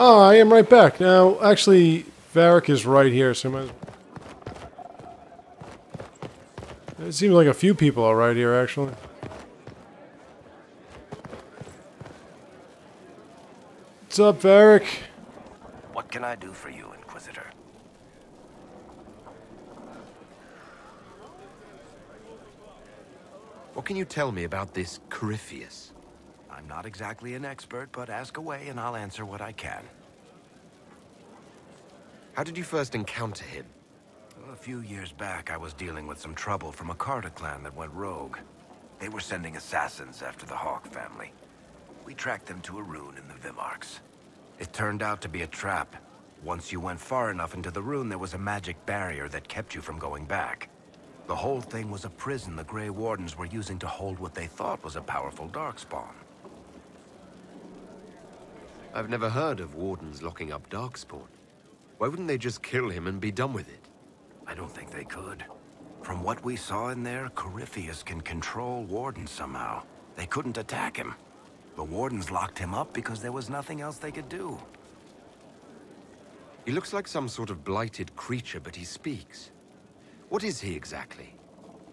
Oh, I am right back. Now, actually, Varric is right here, so I might... It seems like a few people are right here, actually. What's up, Varric? What can I do for you, Inquisitor? What can you tell me about this Corypheus? I'm not exactly an expert, but ask away and I'll answer what I can. How did you first encounter him? A few years back, I was dealing with some trouble from a Carter clan that went rogue. They were sending assassins after the Hawk family. We tracked them to a rune in the Vimarks. It turned out to be a trap. Once you went far enough into the rune, there was a magic barrier that kept you from going back. The whole thing was a prison the Grey Wardens were using to hold what they thought was a powerful Darkspawn. I've never heard of Wardens locking up Darkspawn. Why wouldn't they just kill him and be done with it? I don't think they could. From what we saw in there, Corypheus can control Wardens somehow. They couldn't attack him. The Wardens locked him up because there was nothing else they could do. He looks like some sort of blighted creature, but he speaks. What is he exactly?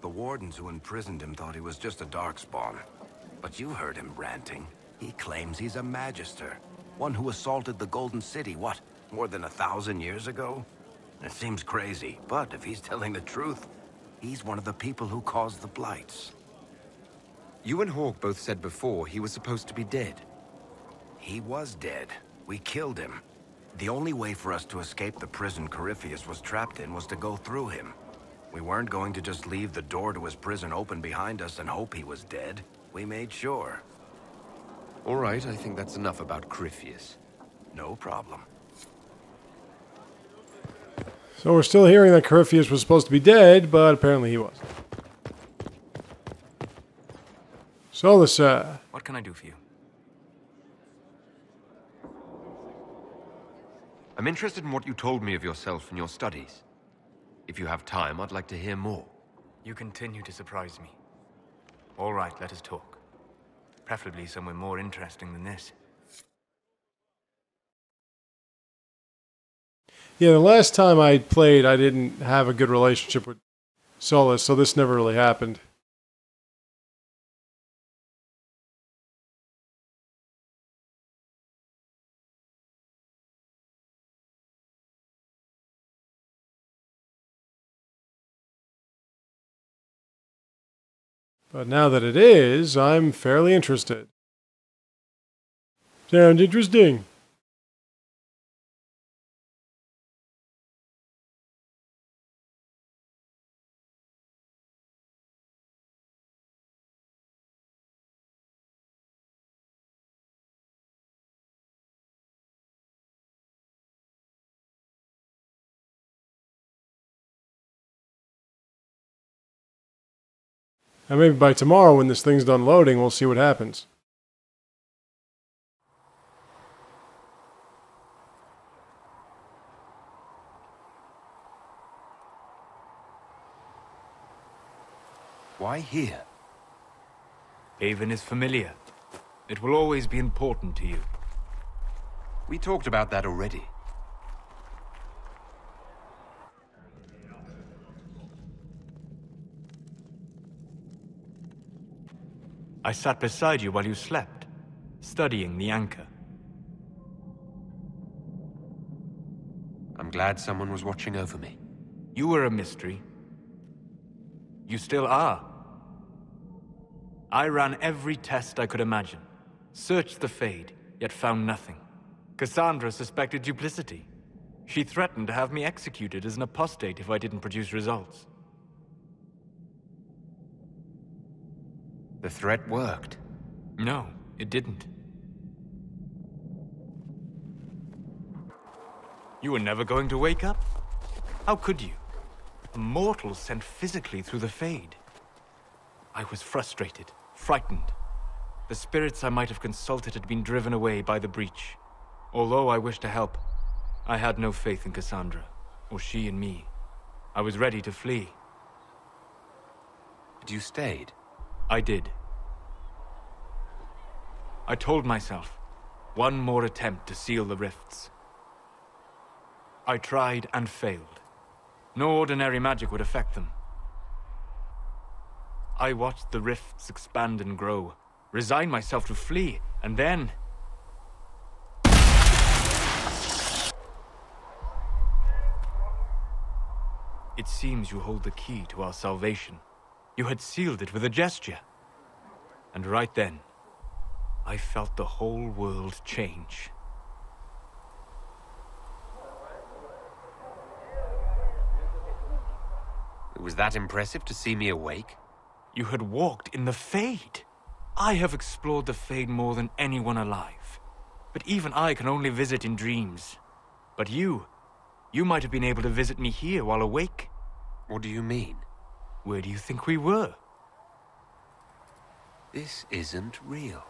The Wardens who imprisoned him thought he was just a Darkspawn. But you heard him ranting. He claims he's a Magister. One who assaulted the Golden City, what, more than 1,000 years ago? It seems crazy, but if he's telling the truth, he's one of the people who caused the Blights. You and Hawk both said before he was supposed to be dead. He was dead. We killed him. The only way for us to escape the prison Corypheus was trapped in was to go through him. We weren't going to just leave the door to his prison open behind us and hope he was dead. We made sure. All right, I think that's enough about Corypheus. No problem. So we're still hearing that Corypheus was supposed to be dead, but apparently he wasn't. Solas, what can I do for you? I'm interested in what you told me of yourself and your studies. If you have time, I'd like to hear more. You continue to surprise me. All right, let us talk. Preferably somewhere more interesting than this. Yeah, the last time I played, I didn't have a good relationship with Solas, so this never really happened. But now that it is, I'm fairly interested. Sounds interesting. And maybe by tomorrow, when this thing's done loading, we'll see what happens. Why here? Haven is familiar. It will always be important to you. We talked about that already. I sat beside you while you slept, studying the anchor. I'm glad someone was watching over me. You were a mystery. You still are. I ran every test I could imagine. Searched the Fade, yet found nothing. Cassandra suspected duplicity. She threatened to have me executed as an apostate if I didn't produce results. The threat worked. No, it didn't. You were never going to wake up? How could you? A mortal sent physically through the Fade. I was frustrated, frightened. The spirits I might have consulted had been driven away by the breach. Although I wished to help, I had no faith in Cassandra, or she in me. I was ready to flee. But you stayed. I did. I told myself, One more attempt to seal the rifts. I tried and failed. No ordinary magic would affect them. I watched the rifts expand and grow, resigned myself to flee, and then... It seems you hold the key to our salvation. You had sealed it with a gesture. And right then, I felt the whole world change. It was that impressive to see me awake? You had walked in the Fade. I have explored the Fade more than anyone alive. But even I can only visit in dreams. But you might have been able to visit me here while awake. What do you mean? Where do you think we were? This isn't real.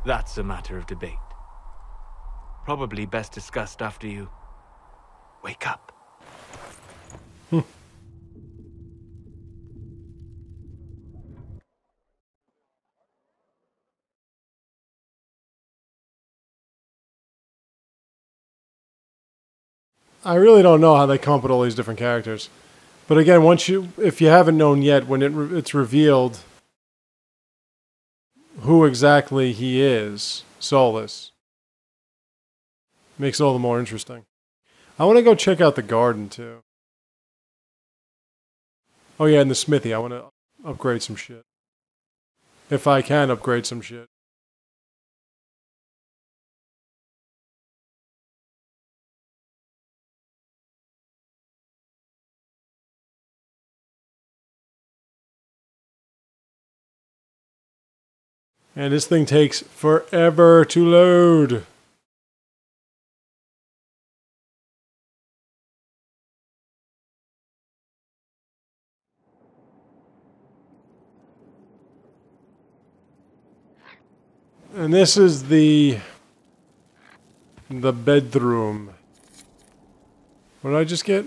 That's a matter of debate. Probably best discussed after you wake up. I really don't know how they come up with all these different characters. But again, if you haven't known yet, when it's revealed who exactly he is, Solas, makes it all the more interesting. I want to go check out the garden too. Oh yeah, and the smithy. I want to upgrade some shit. If I can upgrade some shit. And this thing takes forever to load. And this is the bedroom. What did I just get?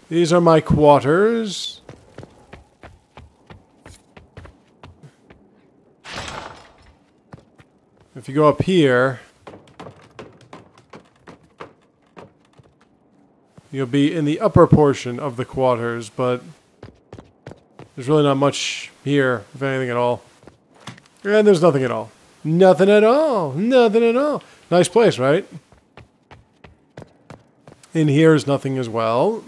These are my quarters. If you go up here, you'll be in the upper portion of the quarters, but there's really not much here, if anything at all. And there's nothing at all. Nothing at all. Nothing at all. Nice place, right? In here is nothing as well.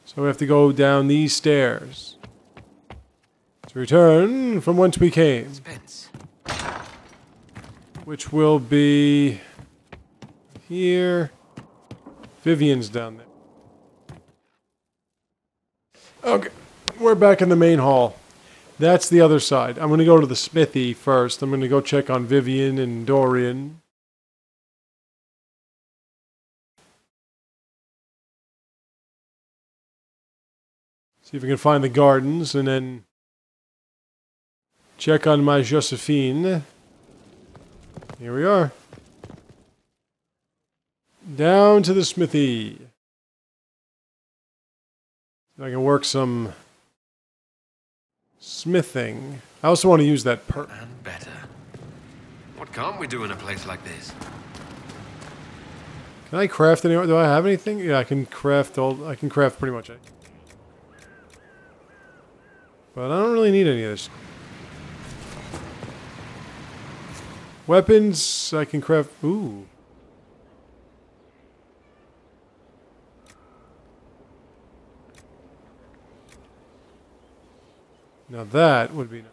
So we have to go down these stairs to return from whence we came. Spence. Which will be here. Vivienne's down there. Okay, we're back in the main hall. That's the other side. I'm going to go to the smithy first. I'm going to go check on Vivienne and Dorian. See if we can find the gardens, and then check on my Josephine. Here we are. Down to the smithy. I can work some smithing. I also want to use that perk. And better. What can't we do in a place like this? Can I craft any? Do I have anything? Yeah, I can craft all. I can craft pretty much anything. But I don't really need any of this. Weapons, I can craft. Ooh. Now that would be nice.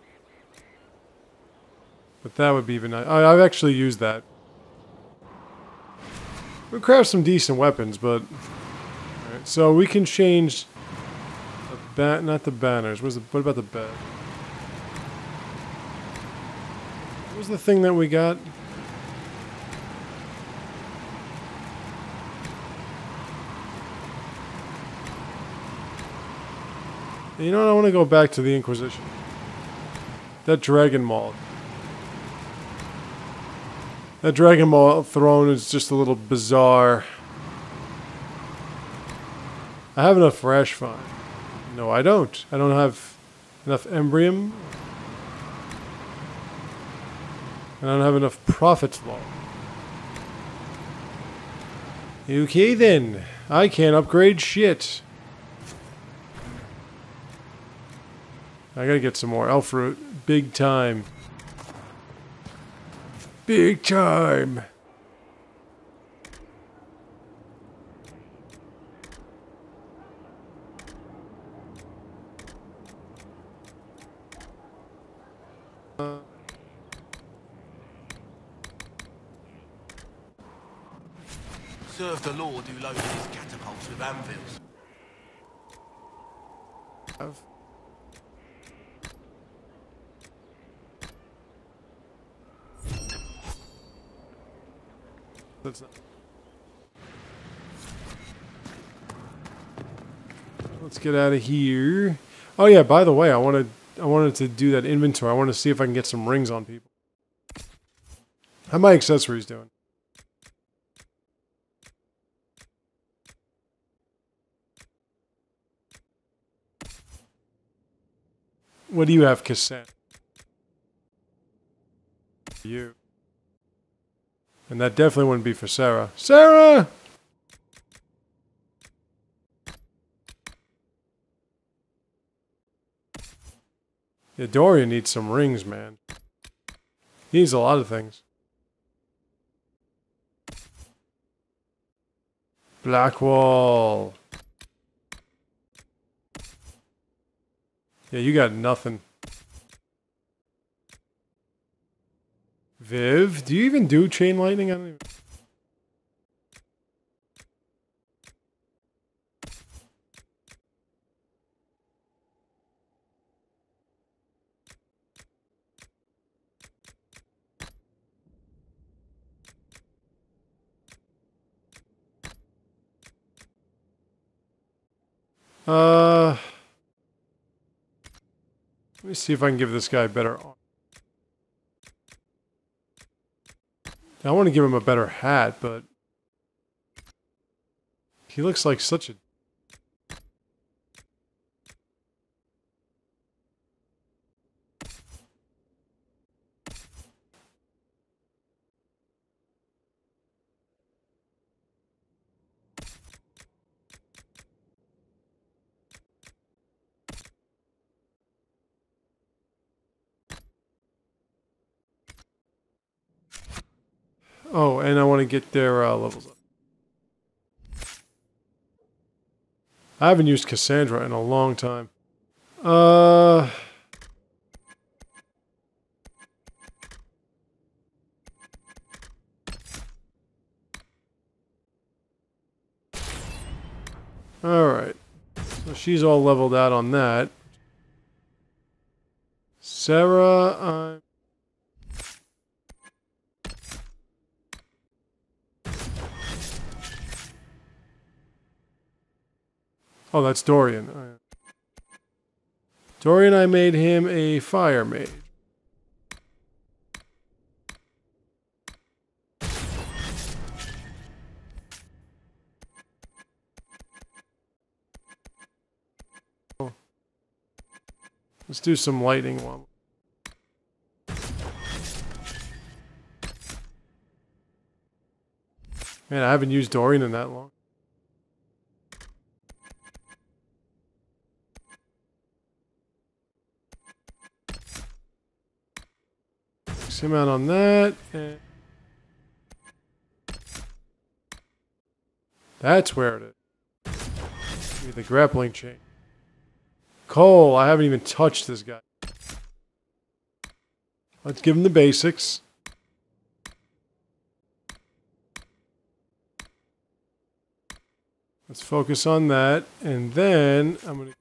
But that would be even nice. I've actually used that. We'll craft some decent weapons, but... Alright, so we can change... not the banners. What about the bed? What was the thing that we got? You know what? I want to go back to the Inquisition. That Dragon Maul. That Dragon Maul throne is just a little bizarre. I have enough fresh fine. No, I don't. I don't have enough embrium. I don't have enough profit log. Okay then. I can't upgrade shit. I gotta get some more elf root. Big time. Big time. Serve the Lord who loaded his catapults with anvils. That's not. Let's get out of here. Oh yeah, by the way, I wanted to do that inventory. I want to see if I can get some rings on people. How my accessories doing? What do you have, Cassette? You. And that definitely wouldn't be for Sarah. Sarah! Yeah, Dorian needs some rings, man. He needs a lot of things. Blackwall. Yeah, you got nothing. Viv, do you even do chain lightning? I don't even... Let me see if I can give this guy better armor. I want to give him a better hat, but he looks like such a... Oh, and I want to get their levels up. I haven't used Cassandra in a long time. Alright. So she's all leveled out on that. Sarah, oh, that's Dorian. Right. Dorian, I made him a fire mage. Oh. Let's do some lightning one. Man, I haven't used Dorian in that long. Him out on that. And that's where it is. Give me the grappling chain. Cole, I haven't even touched this guy. Let's give him the basics. Let's focus on that. And then I'm going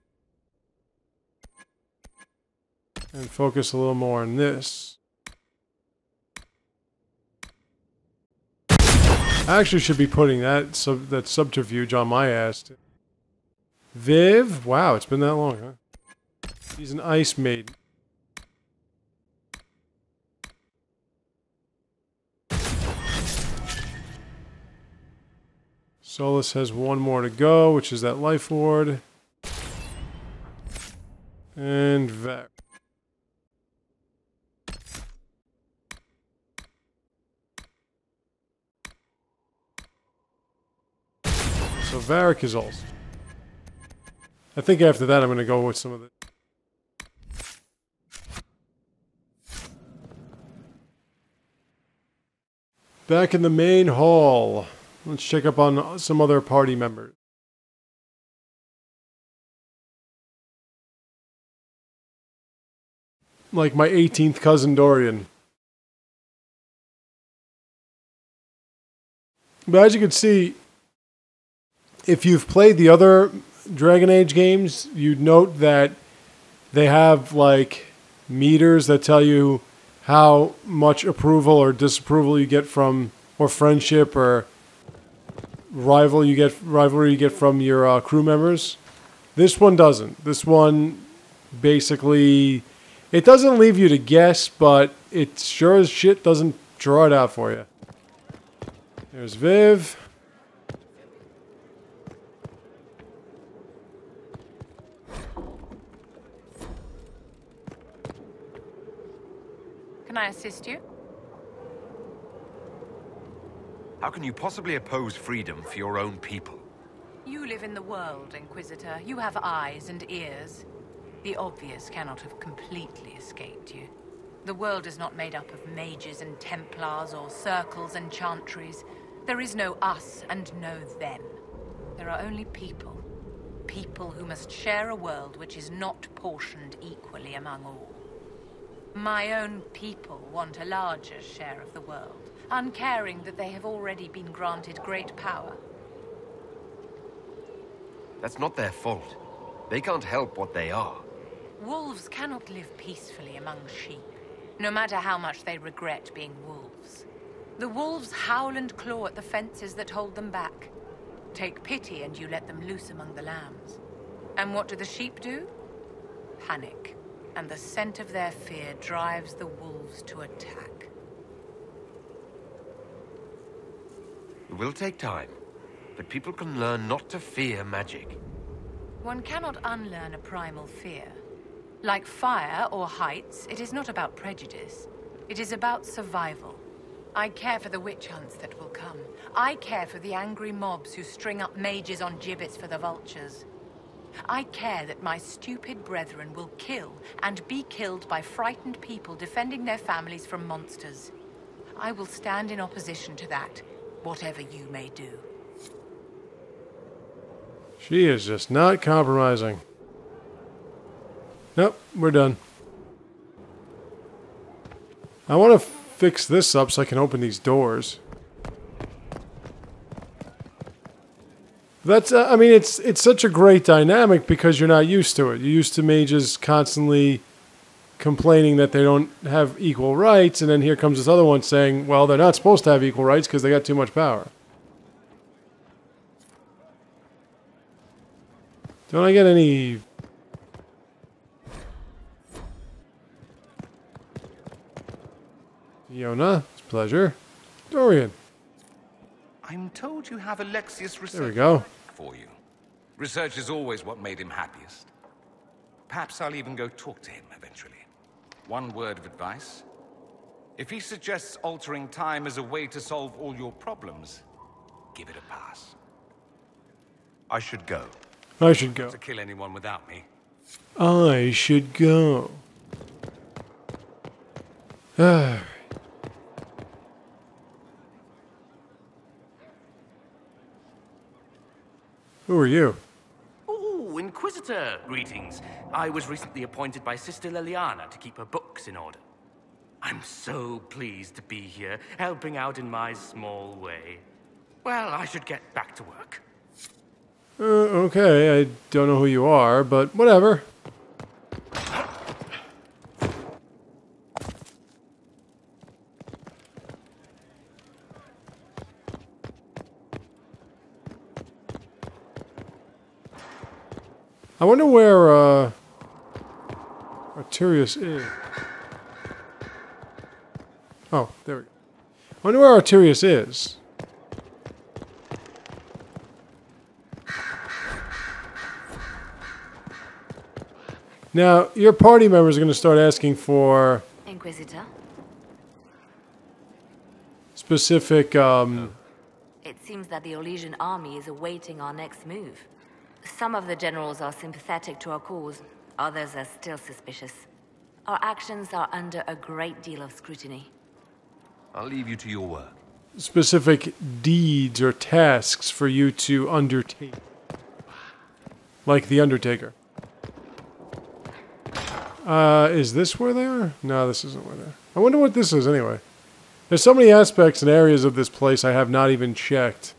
to... and focus a little more on this. I actually should be putting that subterfuge on my ass. Viv? Wow, it's been that long, huh? He's an ice maiden. Solas has one more to go, which is that life ward. And Varric. So Varric is also. I think after that I'm going to go with some of the... Back in the main hall. Let's check up on some other party members. Like my 18th cousin Dorian. But as you can see, if you've played the other Dragon Age games, you'd note that they have like meters that tell you how much approval or disapproval you get from, or friendship or rivalry you get from your crew members. This one doesn't. This one basically, it doesn't leave you to guess, but it sure as shit doesn't draw it out for you. There's Viv. Can I assist you? How can you possibly oppose freedom for your own people? You live in the world, Inquisitor. You have eyes and ears. The obvious cannot have completely escaped you. The world is not made up of mages and Templars or circles and chantries. There is no us and no them. There are only people. People who must share a world which is not portioned equally among all. My own people want a larger share of the world, uncaring that they have already been granted great power. That's not their fault. They can't help what they are. Wolves cannot live peacefully among sheep, no matter how much they regret being wolves. The wolves howl and claw at the fences that hold them back. Take pity and you let them loose among the lambs. And what do the sheep do? Panic. And the scent of their fear drives the wolves to attack. It will take time, but people can learn not to fear magic. One cannot unlearn a primal fear. Like fire or heights, it is not about prejudice. It is about survival. I care for the witch hunts that will come. I care for the angry mobs who string up mages on gibbets for the vultures. I care that my stupid brethren will kill and be killed by frightened people defending their families from monsters. I will stand in opposition to that, whatever you may do. She is just not compromising. Nope, we're done. I want to fix this up so I can open these doors. That's, I mean, it's such a great dynamic because you're not used to it. You're used to mages constantly complaining that they don't have equal rights, and then here comes this other one saying, well, they're not supposed to have equal rights because they got too much power. Don't I get any... Fiona, it's a pleasure. Dorian. I'm told you have Alexius research There we go. for you. Research is always what made him happiest. Perhaps I'll even go talk to him eventually. One word of advice. If he suggests altering time as a way to solve all your problems, give it a pass. I should go. I should go. Not to kill anyone without me. I should go. Ah. Who are you? Oh, Inquisitor, greetings. I was recently appointed by Sister Liliana to keep her books in order. I'm so pleased to be here, helping out in my small way. Well, I should get back to work. Okay, I don't know who you are, but whatever. I wonder where, Arturius is. Oh, there we go. I wonder where Arturius is. Now, your party members are going to start asking for Inquisitor? specific, It seems that the Orlesian army is awaiting our next move. Some of the generals are sympathetic to our cause, others are still suspicious. Our actions are under a great deal of scrutiny. I'll leave you to your work. specific deeds or tasks for you to undertake. Like the Undertaker. Is this where they are? No, this isn't where they are. I wonder what this is anyway. There's so many aspects and areas of this place I have not even checked.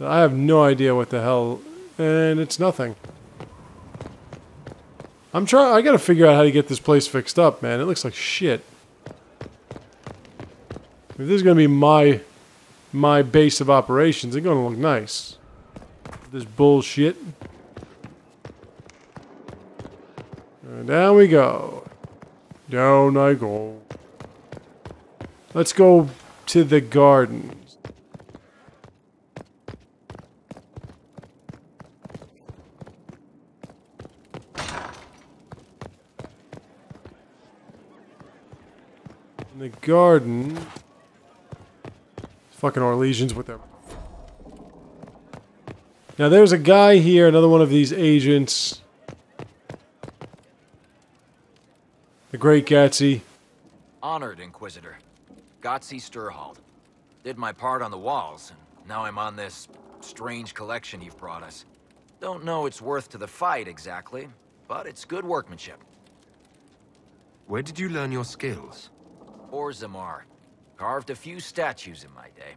I have no idea what the hell... And it's nothing. I gotta figure out how to get this place fixed up, man. It looks like shit. If this is gonna be my base of operations, it's gonna look nice. This bullshit. And down we go. Down I go. Let's go to the gardens. In the garden. Fucking Orlesians with their... Now there's a guy here, another one of these agents. The Great Gatsy. Honored, Inquisitor. Gotzi Sturhold. Did my part on the walls, and now I'm on this strange collection you've brought us. Don't know its worth to the fight, exactly, but it's good workmanship. Where did you learn your skills? Orzammar. Carved a few statues in my day.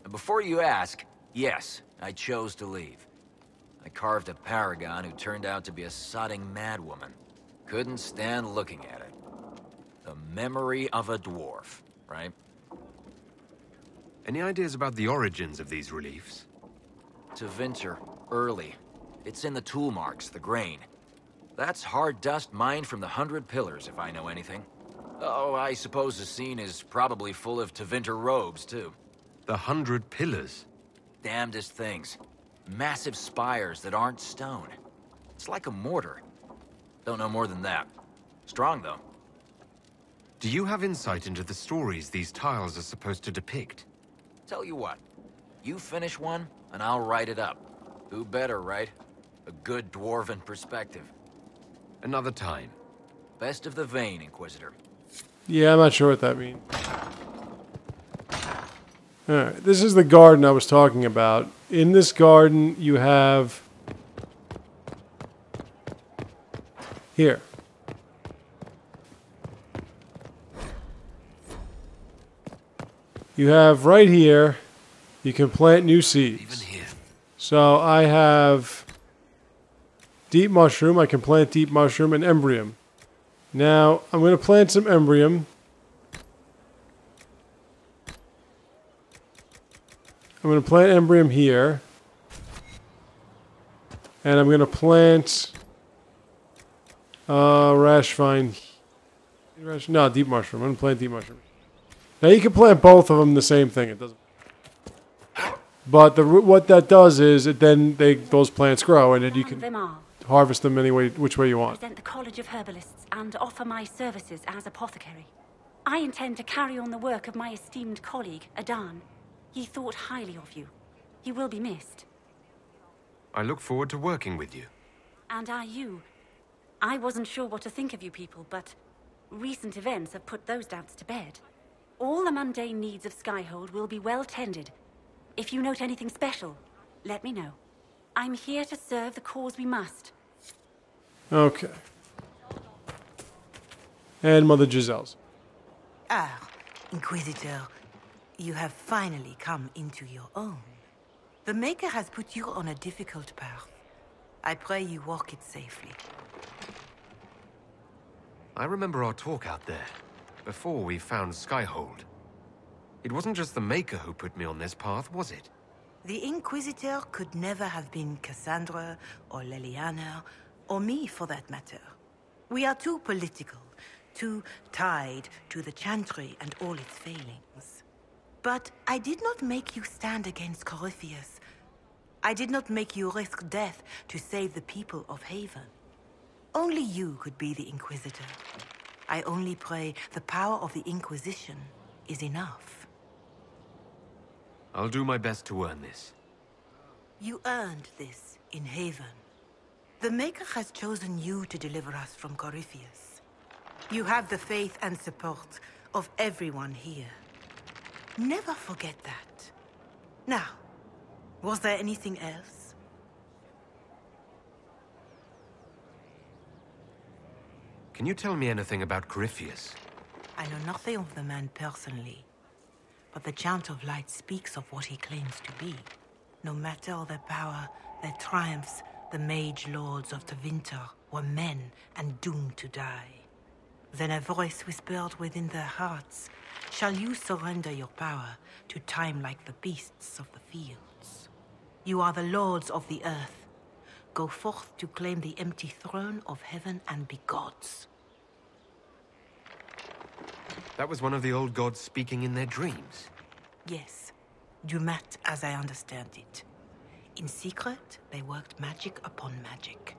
And before you ask, yes, I chose to leave. I carved a paragon who turned out to be a sodding madwoman. Couldn't stand looking at it. The memory of a dwarf, right? Any ideas about the origins of these reliefs? Tevinter, early. It's in the tool marks, the grain. That's hard dust mined from the 100 Pillars, if I know anything. Oh, I suppose the scene is probably full of Tevinter robes, too. The 100 Pillars? Damnedest things. Massive spires that aren't stone. It's like a mortar. Don't know more than that. Strong, though. Do you have insight into the stories these tiles are supposed to depict? Tell you what. You finish one, and I'll write it up. Who better, right? A good dwarven perspective. Another time. Best of the vein, Inquisitor. Yeah, I'm not sure what that means. Alright, this is the garden I was talking about. In this garden, you have... Here. You have right here, you can plant new seeds. Even here. So I have deep mushroom, I can plant deep mushroom and embryum. Now, I'm going to plant some embryum. I'm going to plant embryum here. And I'm going to plant rash vine. No, deep mushroom. I'm going to plant deep mushroom. Now you can plant both of them the same thing. It doesn't. But what that does is those plants grow and then you can harvest them any way, which way you want. I represent the College of Herbalists and offer my services as apothecary. I intend to carry on the work of my esteemed colleague, Adan. He thought highly of you. He will be missed. I look forward to working with you. And are you. I wasn't sure what to think of you people, but recent events have put those doubts to bed. All the mundane needs of Skyhold will be well tended. If you note anything special, let me know. I'm here to serve the cause we must. Okay. And Mother Giselle's. Ah, Inquisitor, you have finally come into your own. The Maker has put you on a difficult path. I pray you walk it safely. I remember our talk out there, before we found Skyhold. It wasn't just the Maker who put me on this path, was it? The Inquisitor could never have been Cassandra, or Leliana, or me for that matter. We are too political, too tied to the Chantry and all its failings. But I did not make you stand against Corypheus. I did not make you risk death to save the people of Haven. Only you could be the Inquisitor. I only pray the power of the Inquisition is enough. I'll do my best to earn this. You earned this in Haven. The Maker has chosen you to deliver us from Corypheus. You have the faith and support of everyone here. Never forget that. Now, was there anything else? Can you tell me anything about Corypheus? I know nothing of the man personally, but the Chant of Light speaks of what he claims to be. No matter their power, their triumphs, the mage lords of Tevinter were men and doomed to die. Then a voice whispered within their hearts, "Shall you surrender your power to time like the beasts of the fields? You are the lords of the earth. Go forth to claim the empty throne of heaven and be gods." That was one of the old gods speaking in their dreams. Yes, Dumat, as I understand it. In secret, they worked magic upon magic.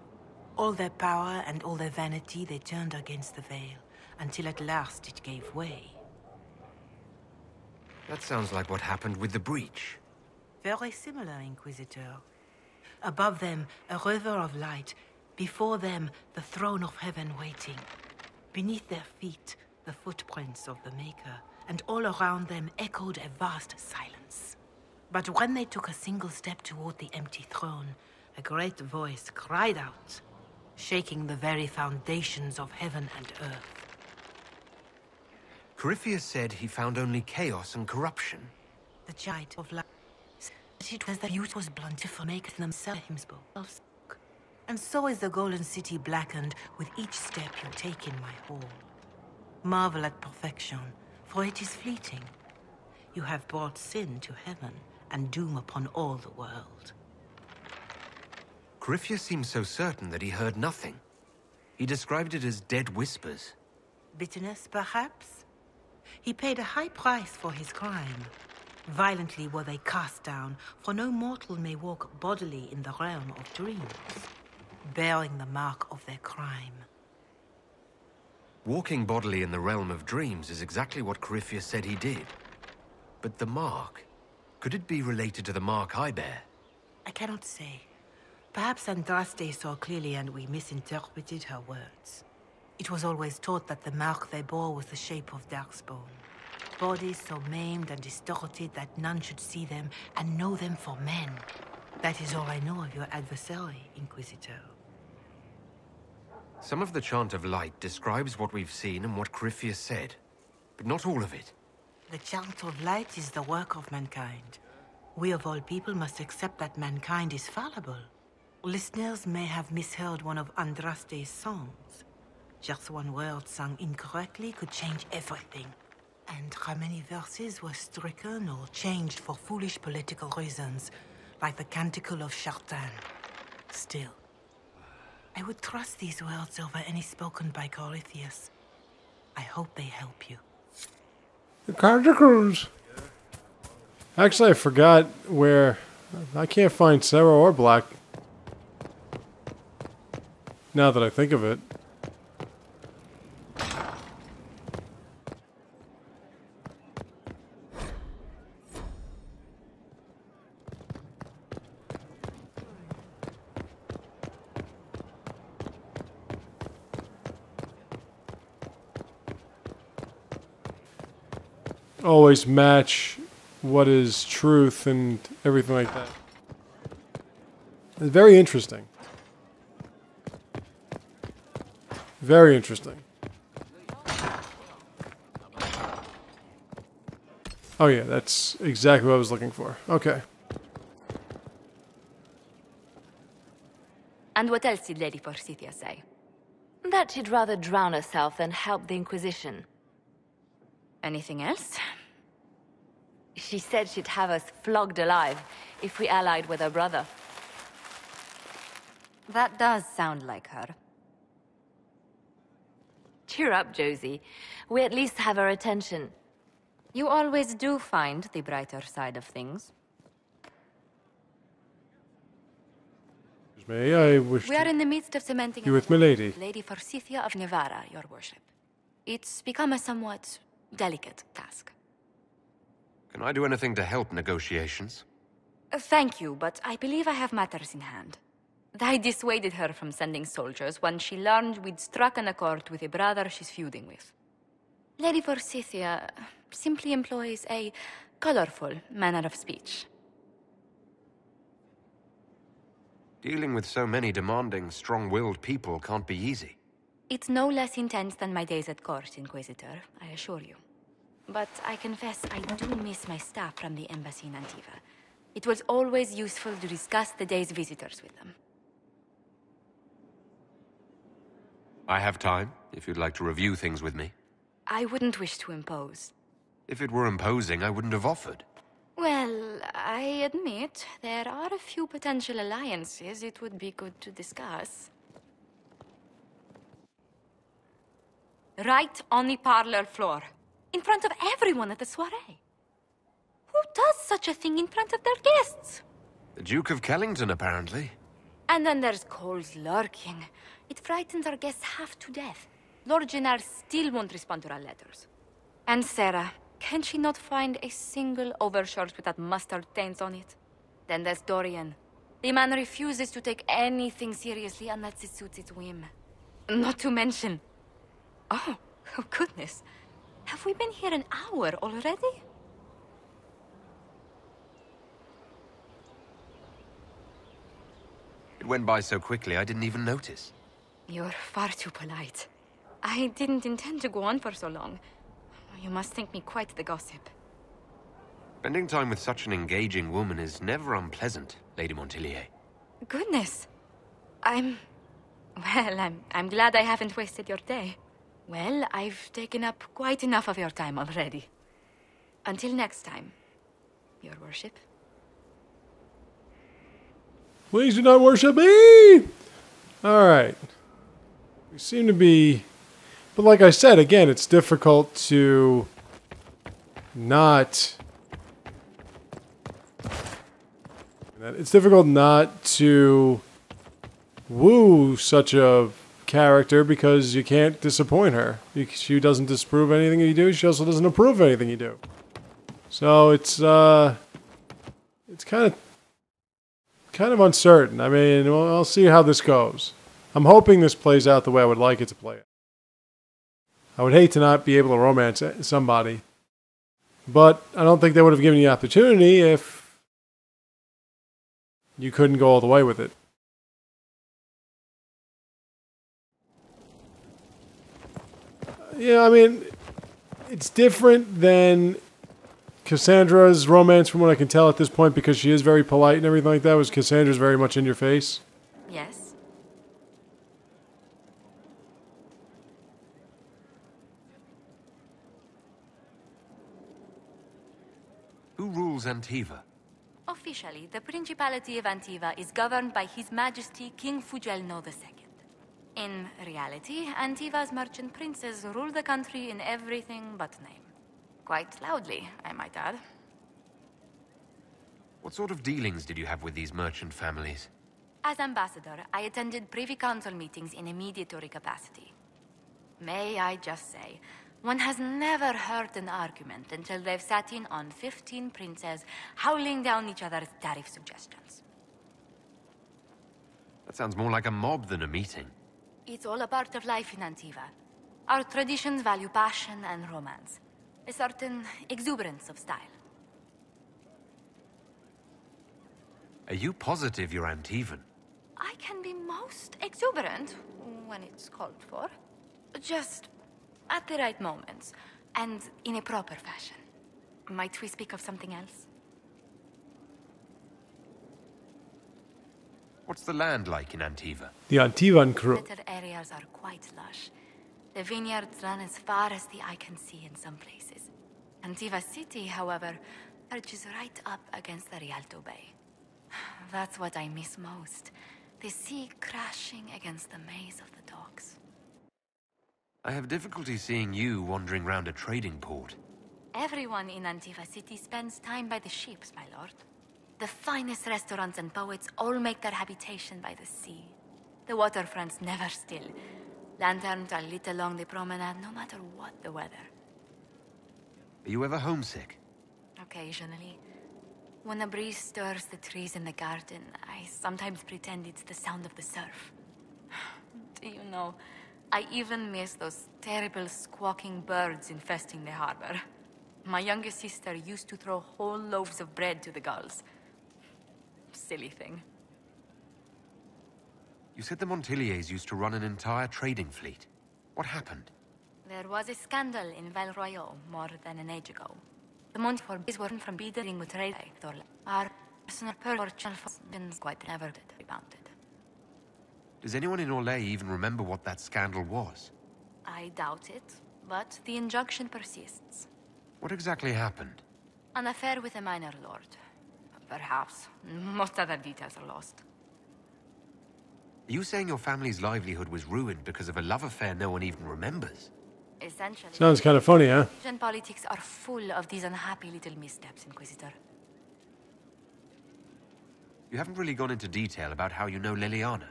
All their power and all their vanity they turned against the veil, until at last it gave way. That sounds like what happened with the breach. Very similar, Inquisitor. Above them, a river of light. Before them, the throne of heaven waiting. Beneath their feet, the footprints of the Maker, and all around them echoed a vast silence. But when they took a single step toward the empty throne, a great voice cried out, shaking the very foundations of heaven and earth. Corypheus said he found only chaos and corruption. The Child of Light. It was the youth was blunt for making themselves. And so is the golden city blackened with each step you take in my hall. Marvel at perfection, for it is fleeting. You have brought sin to heaven and doom upon all the world. Corypheus seemed so certain that he heard nothing. He described it as dead whispers. Bitterness, perhaps? He paid a high price for his crime. Violently were they cast down, for no mortal may walk bodily in the realm of dreams, bearing the mark of their crime. Walking bodily in the realm of dreams is exactly what Corypheus said he did. But the mark, could it be related to the mark I bear? I cannot say. Perhaps Andraste saw clearly and we misinterpreted her words. It was always taught that the mark they bore was the shape of darkspawn. Bodies so maimed and distorted that none should see them and know them for men. That is all I know of your adversary, Inquisitor. Some of the Chant of Light describes what we've seen and what Corypheus said, but not all of it. The Chant of Light is the work of mankind. We of all people must accept that mankind is fallible. Listeners may have misheard one of Andraste's songs. Just one word sung incorrectly could change everything. And how many verses were stricken or changed for foolish political reasons, like the Canticle of Chartan. Still, I would trust these words over any spoken by Corypheus. I hope they help you. The Canticles! Actually, I forgot where... I can't find Sarah or Black. Now that I think of it. Always match what is truth and everything like that. It's very interesting. Very interesting. Oh yeah, that's exactly what I was looking for. Okay. And what else did Lady Forsythia say? That she'd rather drown herself than help the Inquisition. Anything else? She said she'd have us flogged alive if we allied with her brother. That does sound like her. Cheer up, Josie. We at least have her attention. You always do find the brighter side of things. May I wish We are in the midst of cementing you with milady. Lady Forsythia of Navarra, your worship. It's become a somewhat delicate task. Can I do anything to help negotiations? Thank you, but I believe I have matters in hand. I dissuaded her from sending soldiers when she learned we'd struck an accord with a brother she's feuding with. Lady Forsythia simply employs a colorful manner of speech. Dealing with so many demanding, strong-willed people can't be easy. It's no less intense than my days at court, Inquisitor, I assure you. But I confess I do miss my staff from the embassy in Antiva. It was always useful to discuss the day's visitors with them. I have time, if you'd like to review things with me. I wouldn't wish to impose. If it were imposing, I wouldn't have offered. Well, I admit there are a few potential alliances it would be good to discuss. Right on the parlor floor, in front of everyone at the soiree. Who does such a thing in front of their guests? The Duke of Kellington, apparently. And then there's Cole's lurking. It frightens our guests half to death. Lord Gennard still won't respond to our letters. And Sarah, can she not find a single overshirt with that mustard taint on it? Then there's Dorian. The man refuses to take anything seriously unless it suits its whim. Not to mention... Oh goodness. Have we been here an hour already? It went by so quickly I didn't even notice. You're far too polite. I didn't intend to go on for so long. You must think me quite the gossip. Spending time with such an engaging woman is never unpleasant, Lady Montillier. Goodness. I'm glad I haven't wasted your day. Well, I've taken up quite enough of your time already. Until next time, your worship. Please do not worship me! Alright. We seem to be... But like I said, again, it's difficult to not... It's difficult not to woo such a character because you can't disappoint her. She doesn't disapprove anything you do. She also doesn't approve anything you do. So it's kind of uncertain. I mean, I'll see how this goes. I'm hoping this plays out the way I would like it to play out. I would hate to not be able to romance somebody, but I don't think they would have given you the opportunity if you couldn't go all the way with it. Yeah, I mean, it's different than Cassandra's romance from what I can tell at this point because she is very polite and everything like that. Was Cassandra's very much in your face? Yes. Who rules Antiva? Officially, the Principality of Antiva is governed by His Majesty King Fugelno II. In reality, Antiva's merchant princes rule the country in everything but name. Quite loudly, I might add. What sort of dealings did you have with these merchant families? As ambassador, I attended Privy Council meetings in a mediatory capacity. May I just say, one has never heard an argument until they've sat in on 15 princes howling down each other's tariff suggestions. That sounds more like a mob than a meeting. It's all a part of life in Antiva. Our traditions value passion and romance. A certain exuberance of style. Are you positive you're Antivan? I can be most exuberant when it's called for. Just at the right moments, and in a proper fashion. Might we speak of something else? What's the land like in Antiva? The Antivan crew. Better areas are quite lush. The vineyards run as far as the eye can see in some places. Antiva City, however, perches right up against the Rialto Bay. That's what I miss most. The sea crashing against the maze of the docks. I have difficulty seeing you wandering round a trading port. Everyone in Antiva City spends time by the ships, my lord. The finest restaurants and poets all make their habitation by the sea. The waterfront's never still. Lanterns are lit along the promenade, no matter what the weather. Are you ever homesick? Occasionally. When a breeze stirs the trees in the garden, I sometimes pretend it's the sound of the surf. Do you know, I even miss those terrible squawking birds infesting the harbor. My youngest sister used to throw whole loaves of bread to the gulls. Silly thing. You said the Montiliers used to run an entire trading fleet. What happened? There was a scandal in Val Royaux more than an age ago. The Montforts were from dealing with trade. Our personal fortune has quite never rebounded. Does anyone in Orlais even remember what that scandal was? I doubt it, but the injunction persists. What exactly happened? An affair with a minor lord. Perhaps. Most other details are lost. Are you saying your family's livelihood was ruined because of a love affair no one even remembers? Essentially. Sounds kind of funny, huh? Asian politics are full of these unhappy little missteps, Inquisitor. You haven't really gone into detail about how you know Liliana.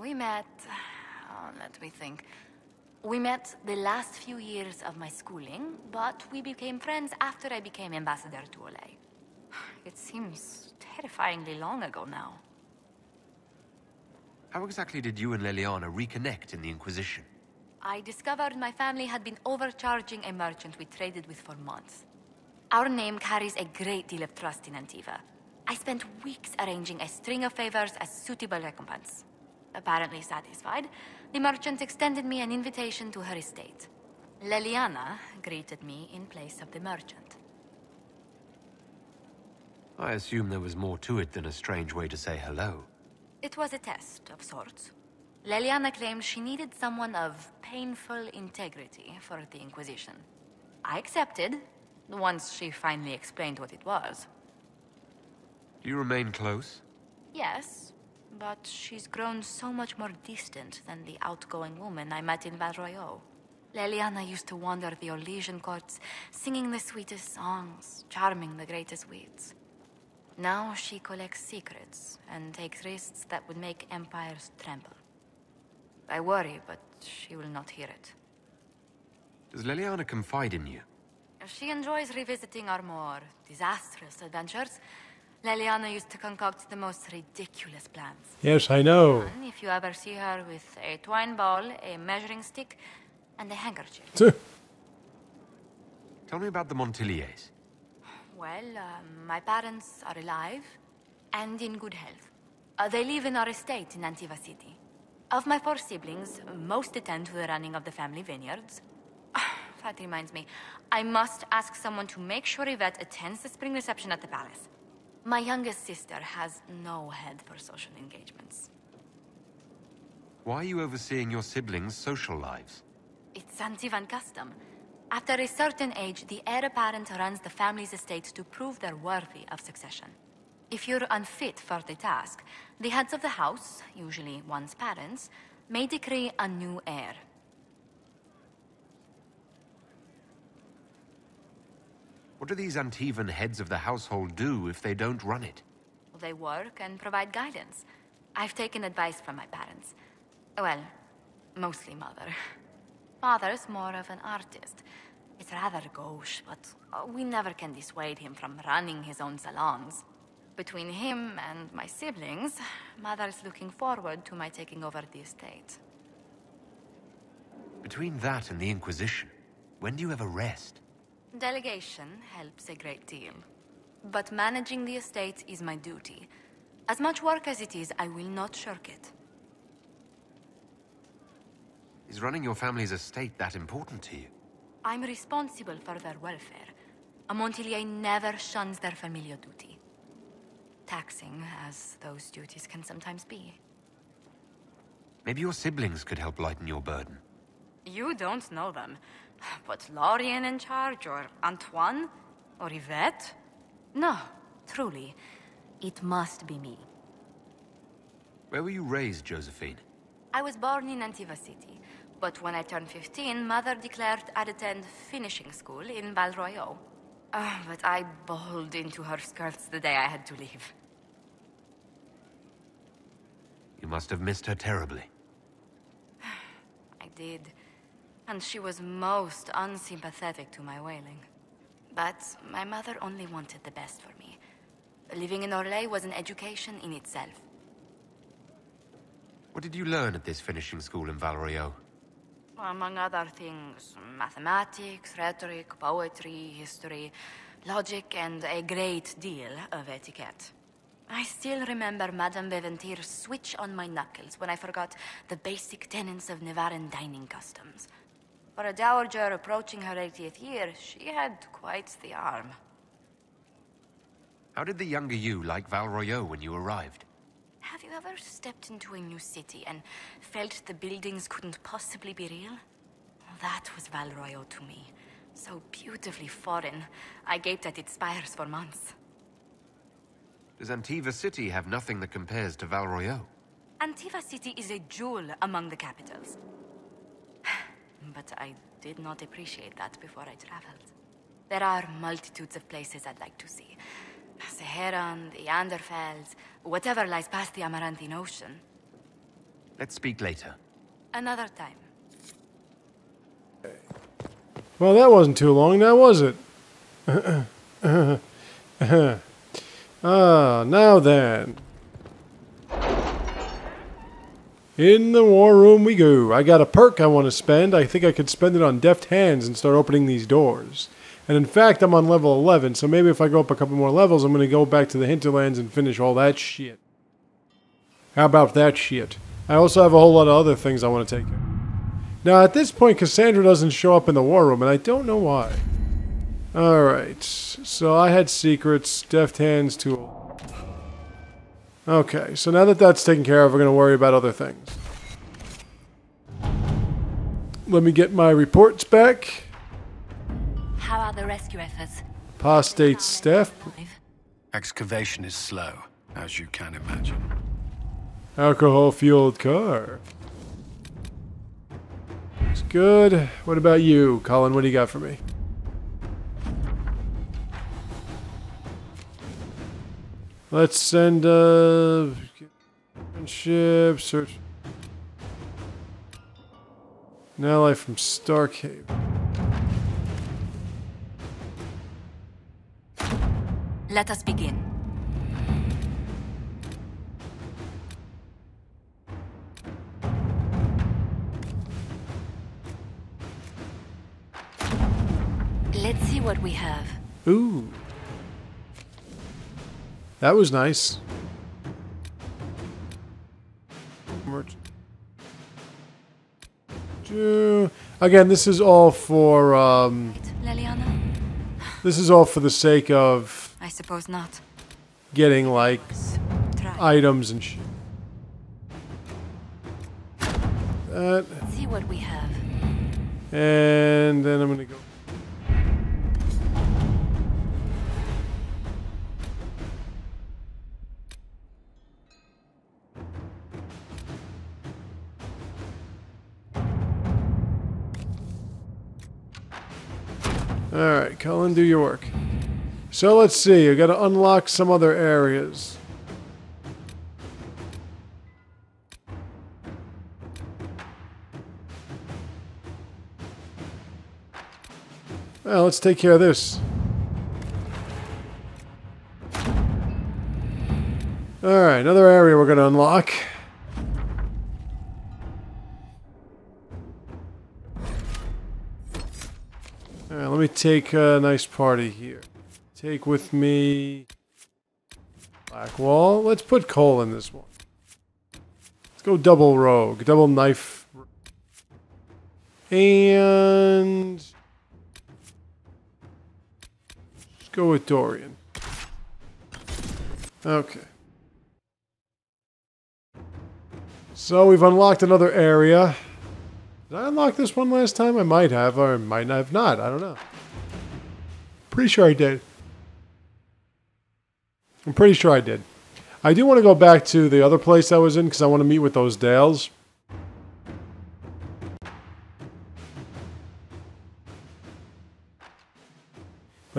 We met... let me think. We met the last few years of my schooling, but we became friends after I became ambassador to Orlais. It seems terrifyingly long ago now. How exactly did you and Liliana reconnect in the Inquisition? I discovered my family had been overcharging a merchant we traded with for months. Our name carries a great deal of trust in Antiva. I spent weeks arranging a string of favors as suitable recompense. Apparently satisfied, the merchant extended me an invitation to her estate. Liliana greeted me in place of the merchant. I assume there was more to it than a strange way to say hello. It was a test of sorts. Liliana claimed she needed someone of painful integrity for the Inquisition. I accepted, once she finally explained what it was. Do you remain close? Yes, but she's grown so much more distant than the outgoing woman I met in Val Royaux. Liliana used to wander the Orlesian courts, singing the sweetest songs, charming the greatest wits. Now she collects secrets and takes risks that would make empires tremble. I worry, but she will not hear it. Does Liliana confide in you? She enjoys revisiting our more disastrous adventures. Liliana used to concoct the most ridiculous plans. Yes, I know. If you ever see her with a twine ball, a measuring stick, and a handkerchief. Tell me about the Montiliers. Well, my parents are alive and in good health. They live in our estate in Antiva City. Of my 4 siblings, most attend to the running of the family vineyards. That reminds me, I must ask someone to make sure Yvette attends the spring reception at the palace. My youngest sister has no head for social engagements. Why are you overseeing your siblings' social lives? It's Antivan custom. After a certain age, the heir apparent runs the family's estate to prove they're worthy of succession. If you're unfit for the task, the heads of the house, usually one's parents, may decree a new heir. What do these Antivan heads of the household do if they don't run it? They work and provide guidance. I've taken advice from my parents. Well, mostly Mother. Father's more of an artist. It's rather gauche, but we never can dissuade him from running his own salons. Between him and my siblings, Mother's looking forward to my taking over the estate. Between that and the Inquisition, when do you ever rest? Delegation helps a great deal. But managing the estate is my duty. As much work as it is, I will not shirk it. Is running your family's estate that important to you? I'm responsible for their welfare. A Montilier never shuns their familial duty. Taxing as those duties can sometimes be. Maybe your siblings could help lighten your burden. You don't know them. But Lorien in charge, or Antoine, or Yvette? No, truly. It must be me. Where were you raised, Josephine? I was born in Antiva City, but when I turned 15, Mother declared I'd attend finishing school in Val Royaux. But I bowled into her skirts the day I had to leave. You must have missed her terribly. I did. And she was most unsympathetic to my wailing. But my mother only wanted the best for me. Living in Orlais was an education in itself. What did you learn at this finishing school in Valroyo? Among other things, mathematics, rhetoric, poetry, history, logic, and a great deal of etiquette. I still remember Madame Beventir switch on my knuckles when I forgot the basic tenets of Nevaran dining customs. For a dowager approaching her 80th year, she had quite the arm. How did the younger you like Valroyo when you arrived? Have you ever stepped into a new city and felt the buildings couldn't possibly be real? That was Valroyo to me. So beautifully foreign, I gaped at its spires for months. Does Antiva City have nothing that compares to Valroyo? Antiva City is a jewel among the capitals. But I did not appreciate that before I traveled. There are multitudes of places I'd like to see. Saharan, the Anderfels, whatever lies past the Amarantine Ocean. Let's speak later. Another time. Well, that wasn't too long, now was it? Now then. In the war room we go. I got a perk I want to spend. I think I could spend it on deft hands and start opening these doors. And in fact, I'm on level 11, so maybe if I go up a couple more levels, I'm going to go back to the hinterlands and finish all that shit. How about that shit? I also have a whole lot of other things I want to take care of. Now, at this point, Cassandra doesn't show up in the war room, and I don't know why. Alright, so I had secrets, deft hands tool. Okay, so now that that's taken care of, we're going to worry about other things. Let me get my reports back. How are the rescue efforts? Apostate staff. Excavation is slow, as you can imagine. Alcohol-fueled car. Looks good. What about you, Colin? What do you got for me? Let's send ship search. An ally from Starcave. Let us begin. Let's see what we have. Ooh. That was nice. Again, this is all for Leliana? This is all for the sake of I suppose not. getting like items and shit. That. Let's see what we have. And then I'm gonna go. Alright, Colin, do your work. So let's see, I gotta unlock some other areas. Well, let's take care of this. Alright, another area we're gonna unlock. Alright, let me take a nice party here. Take with me black wall. Let's put coal in this one. Let's go double rogue, double knife. And let's go with Dorian. Okay. So we've unlocked another area. Did I unlock this one last time? I might have, or might have not. I don't know. Pretty sure I did. I'm pretty sure I did. I do want to go back to the other place I was in because I want to meet with those Dales.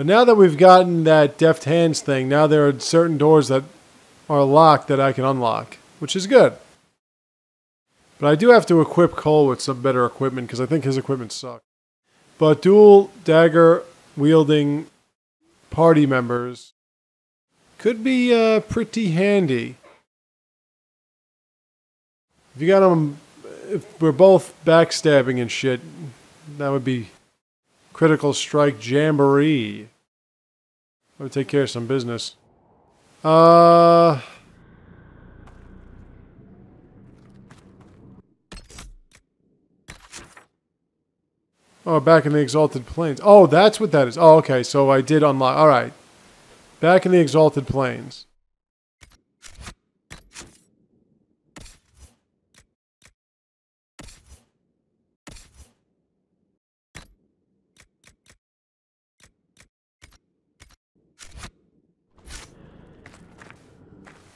But now that we've gotten that deft hands thing, now there are certain doors that are locked that I can unlock, which is good. But I do have to equip Cole with some better equipment because I think his equipment sucks. But dual dagger wielding party members could be pretty handy. If you got them, if we're both backstabbing and shit, that would be critical strike jamboree. I would take care of some business. Oh, back in the Exalted Plains. Oh, that's what that is. Oh, okay, so I did unlock. Alright. Back in the Exalted Plains.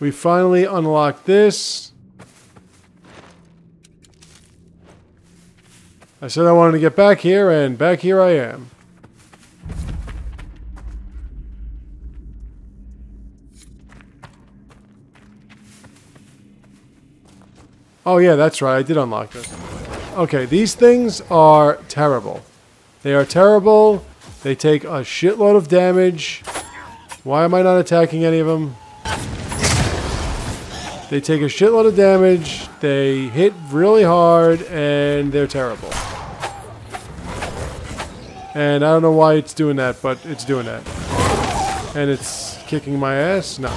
We finally unlocked this. I said I wanted to get back here, and back here I am. Oh yeah, that's right, I did unlock this. Okay, these things are terrible. They are terrible. They take a shitload of damage. Why am I not attacking any of them? They take a shitload of damage, they hit really hard, and they're terrible. And I don't know why it's doing that, but it's doing that. And it's kicking my ass? No.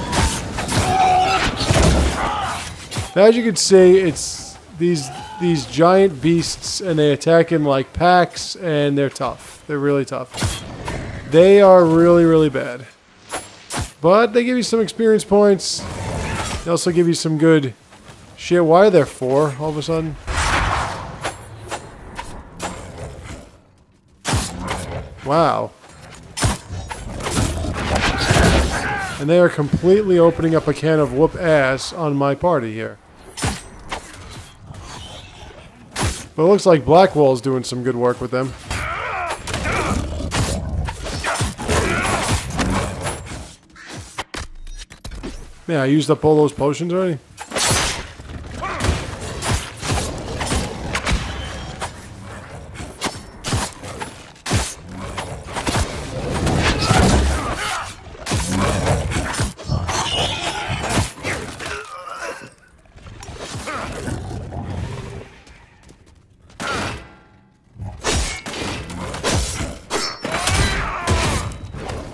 As you can see, it's these giant beasts, and they attack in like packs, and they're tough. They're really tough. They are really, really bad. But they give you some experience points. They also give you some good shit. Why are there 4 all of a sudden? Wow. And they are completely opening up a can of whoop ass on my party here. But it looks like Blackwall's doing some good work with them. Yeah, I used up all those potions already.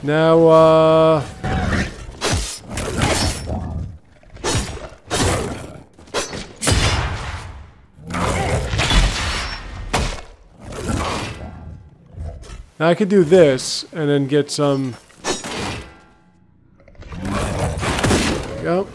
Now, now I could do this and then get some. There we go.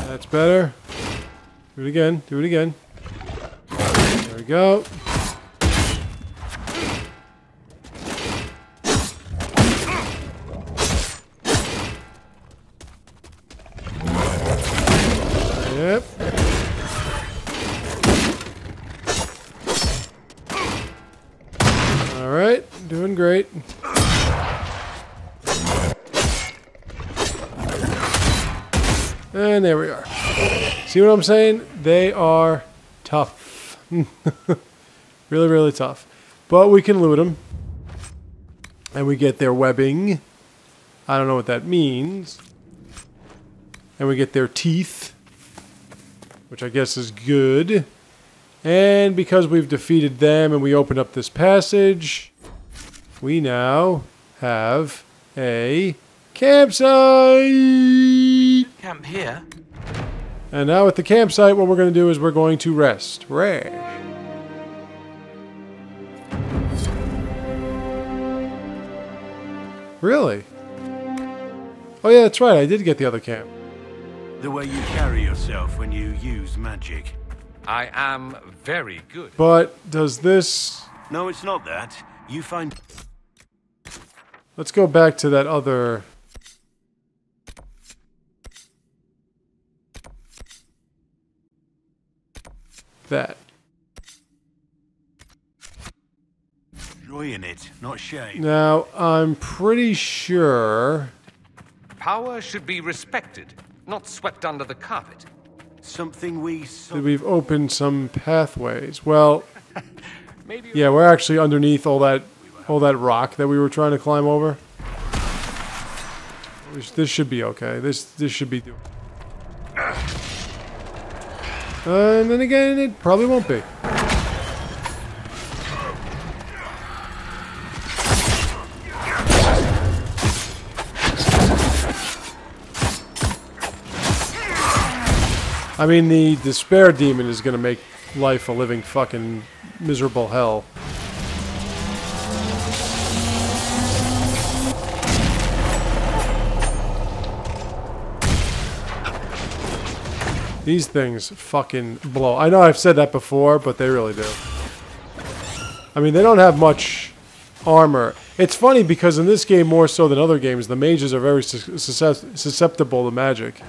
That's better. Do it again. Do it again. There we go. Yep. All right. Doing great. And there we are. See what I'm saying? They are tough. Really, really tough. But we can loot them. And we get their webbing. I don't know what that means. And we get their teeth. Which I guess is good. And because we've defeated them and we opened up this passage, we now have a campsite! Camp here? And now at the campsite, what we're going to do is we're going to rest. Rash. Really? Oh yeah, that's right. I did get the other camp. The way you carry yourself when you use magic. I am very good. But does this... No, it's not that. You find... Let's go back to that other... That. Joy in it, not shame. Now, I'm pretty sure... Power should be respected, not swept under the carpet. Something we... that we've opened some pathways. Well, yeah, we're actually underneath all that rock that we were trying to climb over. This should be okay. This should be doing. And then again, it probably won't be. I mean, the despair demon is gonna make life a living fucking miserable hell. These things fucking blow. I know I've said that before, but they really do. I mean, they don't have much armor. It's funny because in this game, more so than other games, the mages are very susceptible to magic.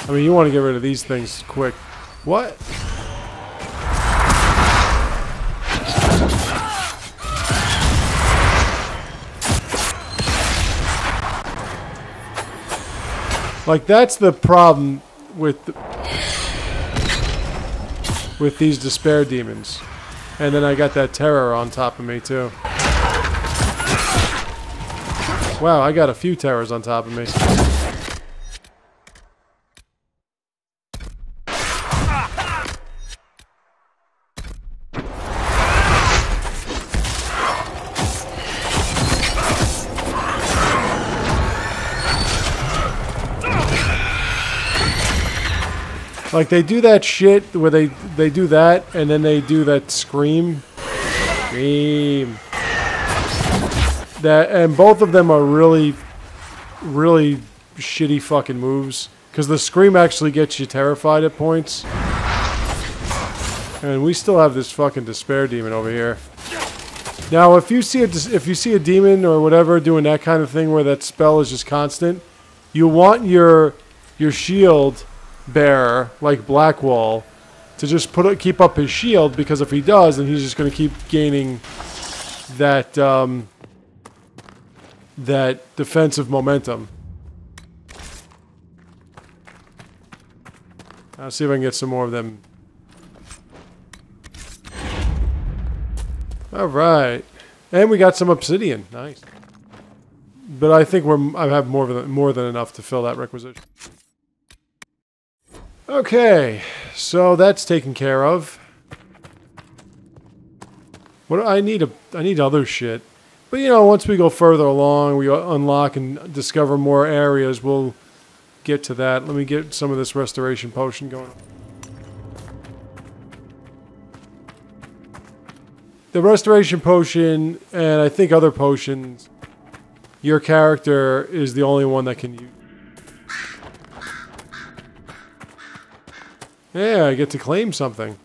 I mean, you want to get rid of these things quick. What? Like, that's the problem with these despair demons. And then I got that terror on top of me, too. Wow, I got a few terrors on top of me. Like, they do that shit where they do that, and then they do that scream. Scream. That, and both of them are really, really shitty fucking moves. Because the scream actually gets you terrified at points. And we still have this fucking despair demon over here. Now, if you see a demon or whatever doing that kind of thing where that spell is just constant, you want your shield bearer, like Blackwall, to just keep up his shield, because if he does, then he's just going to keep gaining that that defensive momentum. I'll see if I can get some more of them. All right, and we got some obsidian. Nice. But I think I have more than enough to fill that requisition. Okay, so that's taken care of. What I need other shit. But you know, once we go further along, we unlock and discover more areas, we'll get to that. Let me get some of this restoration potion going. The restoration potion, and I think other potions, your character is the only one that can use. Yeah, I get to claim something.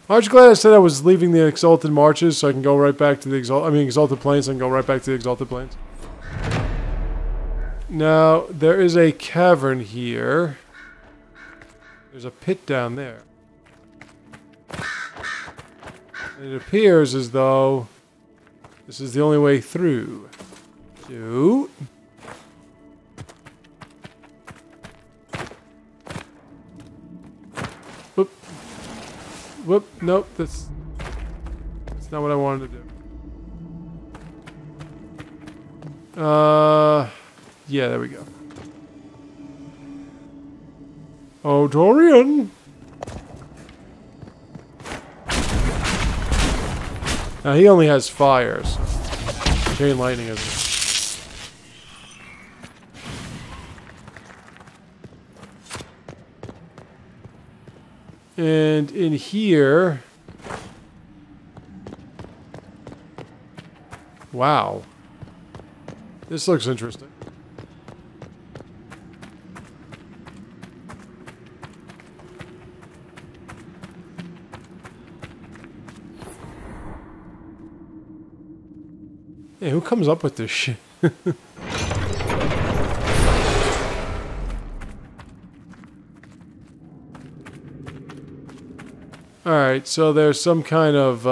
Aren't you glad I said I was leaving the Exalted Marches so I can go right back to the Exalted Plains, so I can go right back to the Exalted Plains? Now, there is a cavern here. There's a pit down there. And it appears as though this is the only way through. So... Whoop, nope, that's not what I wanted to do. Yeah, there we go. Oh, Dorian! Now, he only has fires. Chain lightning isn't. And in here... Wow. This looks interesting. Hey, who comes up with this shit? Alright, so there's some kind of,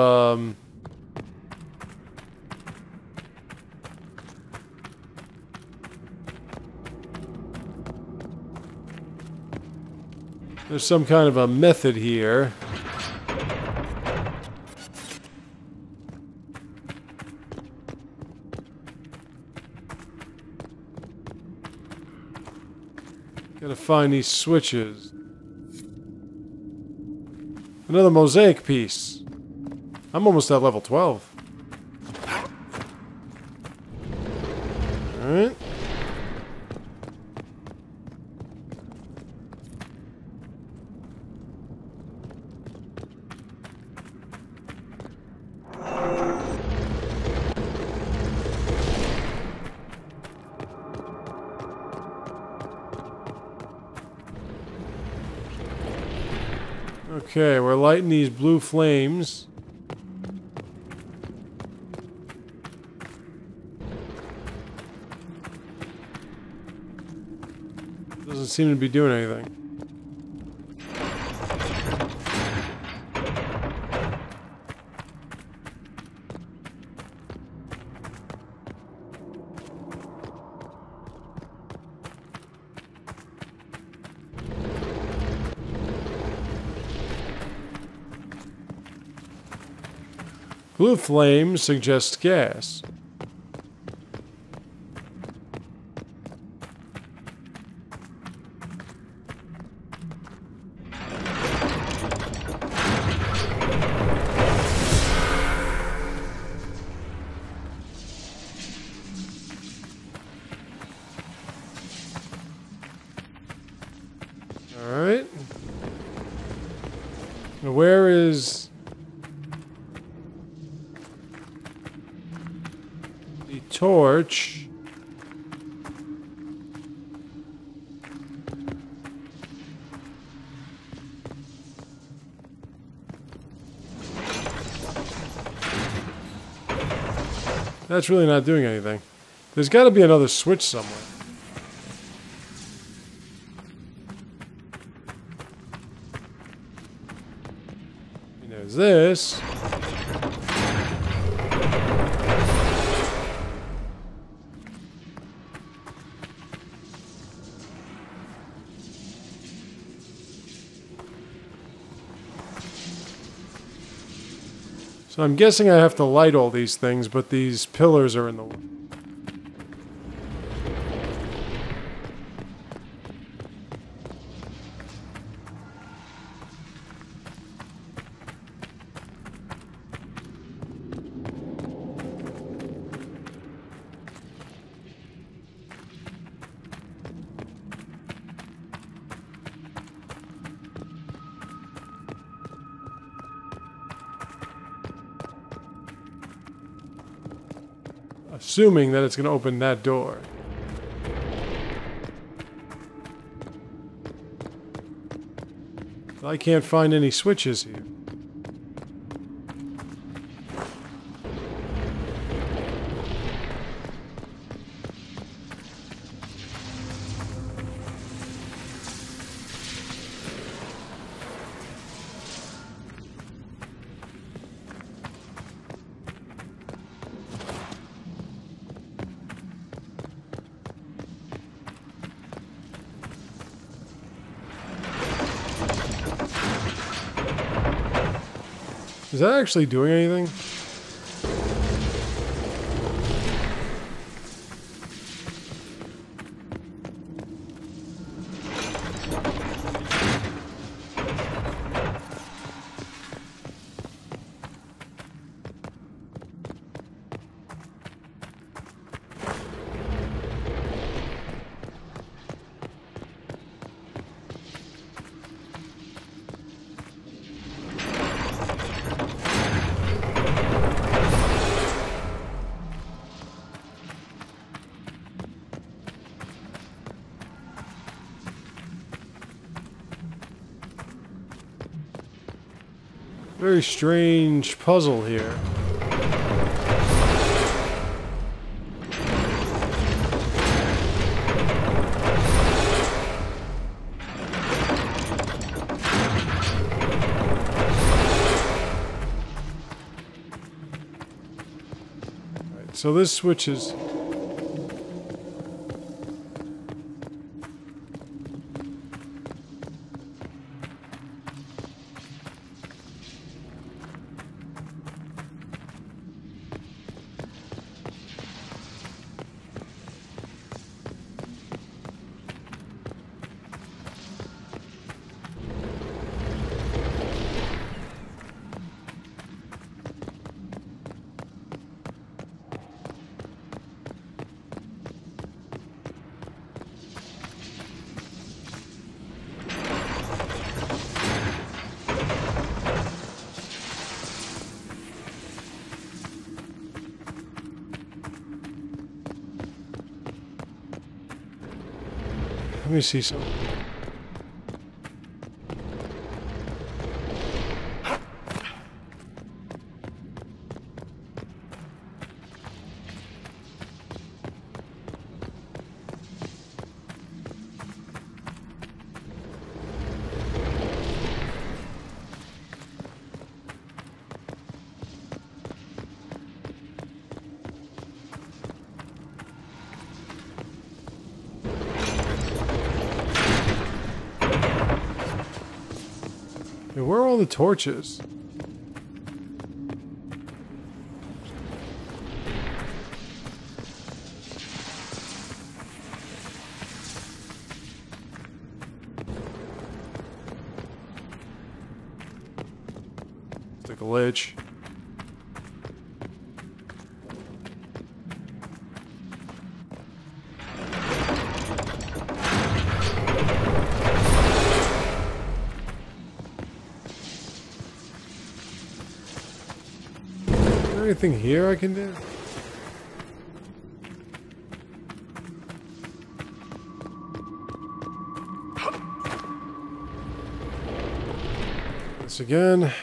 there's some kind of a method here. Gotta find these switches. Another mosaic piece. I'm almost at level 12. Alright. Okay, we're lighting these blue flames. Doesn't seem to be doing anything. Blue flame suggests gas. All right. Now where is torch? That's really not doing anything. There's got to be another switch somewhere. And there's this. So I'm guessing I have to light all these things, but these pillars are in the way. Assuming that it's going to open that door. I can't find any switches here. Is that actually doing anything? Very strange puzzle here. Alright, so this switches. Let me see something. Where are all the torches? It's a glitch. Anything here I can do? This again.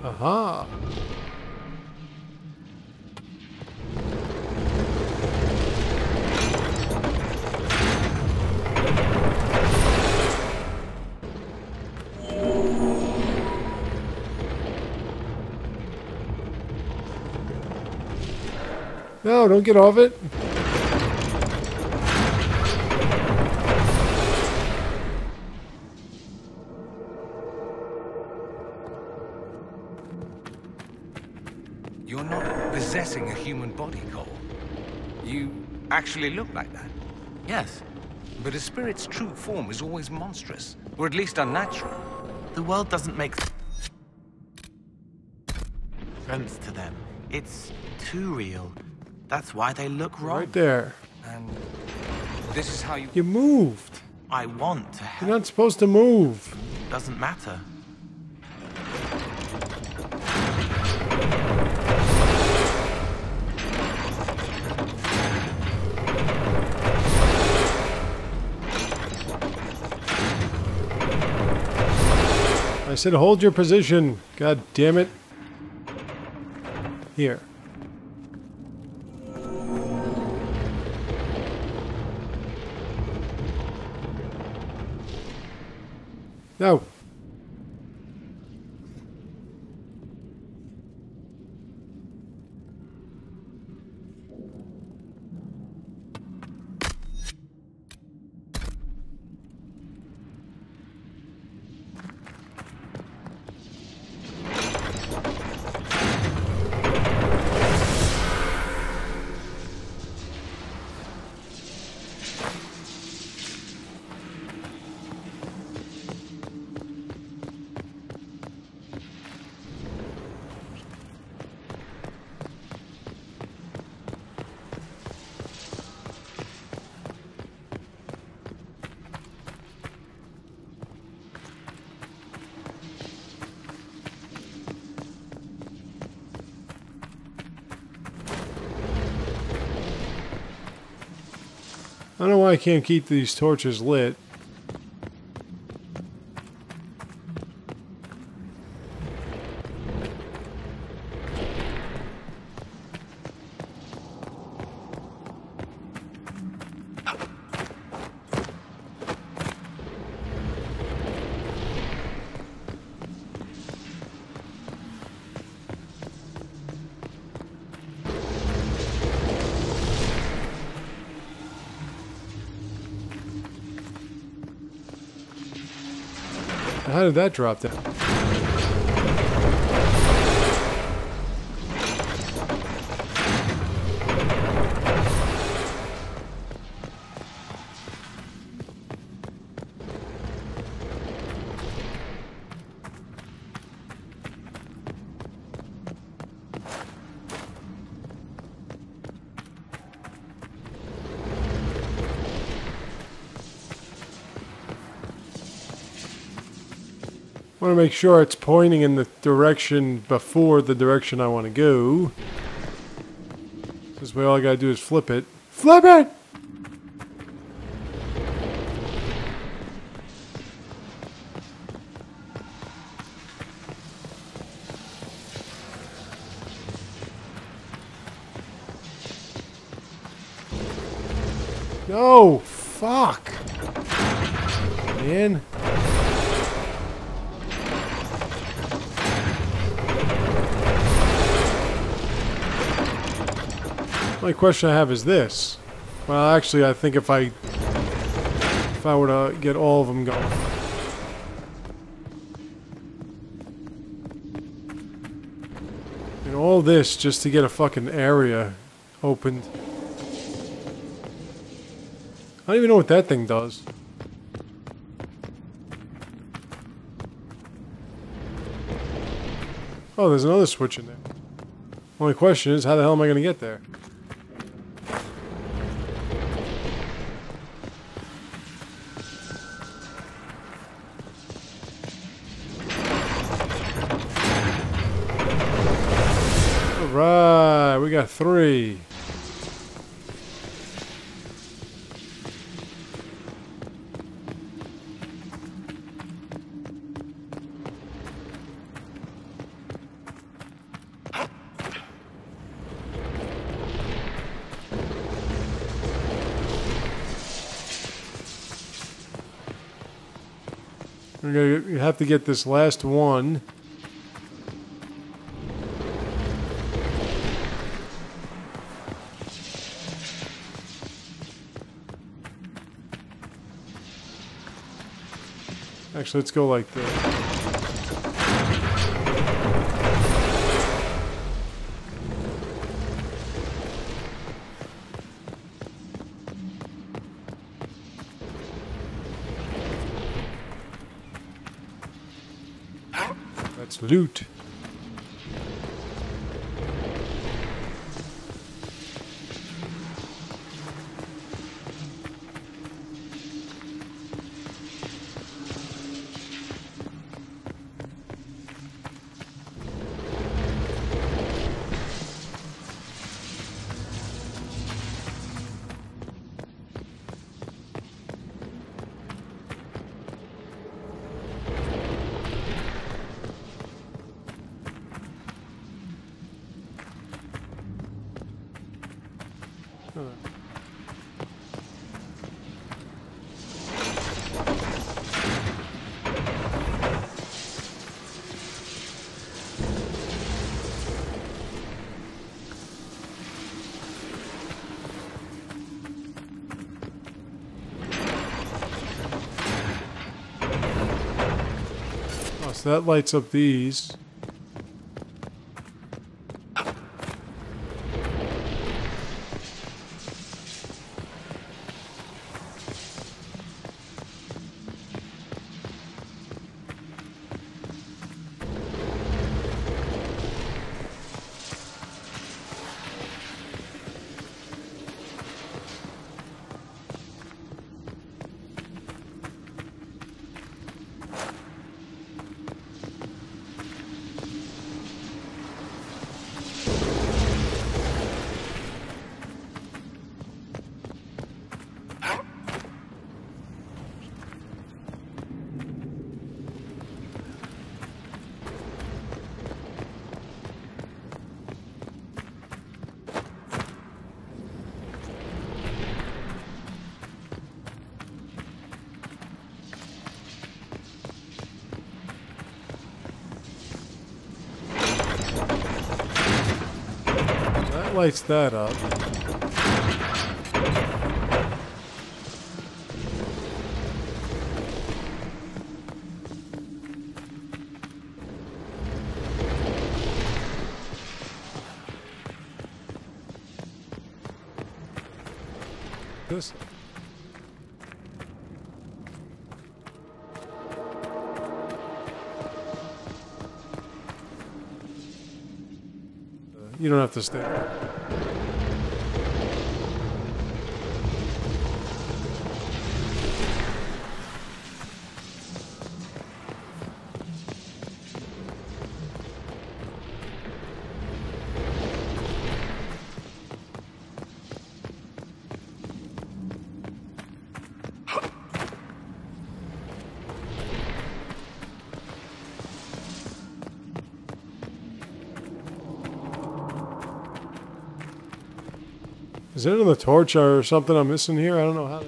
Aha. No, don't get off it. You're not possessing a human body, Cole. You actually look like that. Yes. But a spirit's true form is always monstrous, or at least unnatural. The world doesn't make sense to them. It's too real. That's why they look wrong. Right there. And this is how you... You moved. I want to help. You're not supposed to move. Doesn't matter. I said hold your position. God damn it. Here. No. don't know why I can't keep these torches lit. How did that drop down? I want to make sure it's pointing in the direction before the direction I want to go. This way all I gotta do is flip it. Flip it! No! Fuck! Man. The only question I have is this. Well, actually, I think if I were to get all of them going. And all this just to get a fucking area opened. I don't even know what that thing does. Oh, there's another switch in there. Only question is, how the hell am I going to get there? Alright, we got 3. You have to get this last one. Actually, let's go like this. That's loot. So that lights up these. lights that up. This. You don't have to stay. Is it in the torch or something I'm missing here? I don't know how.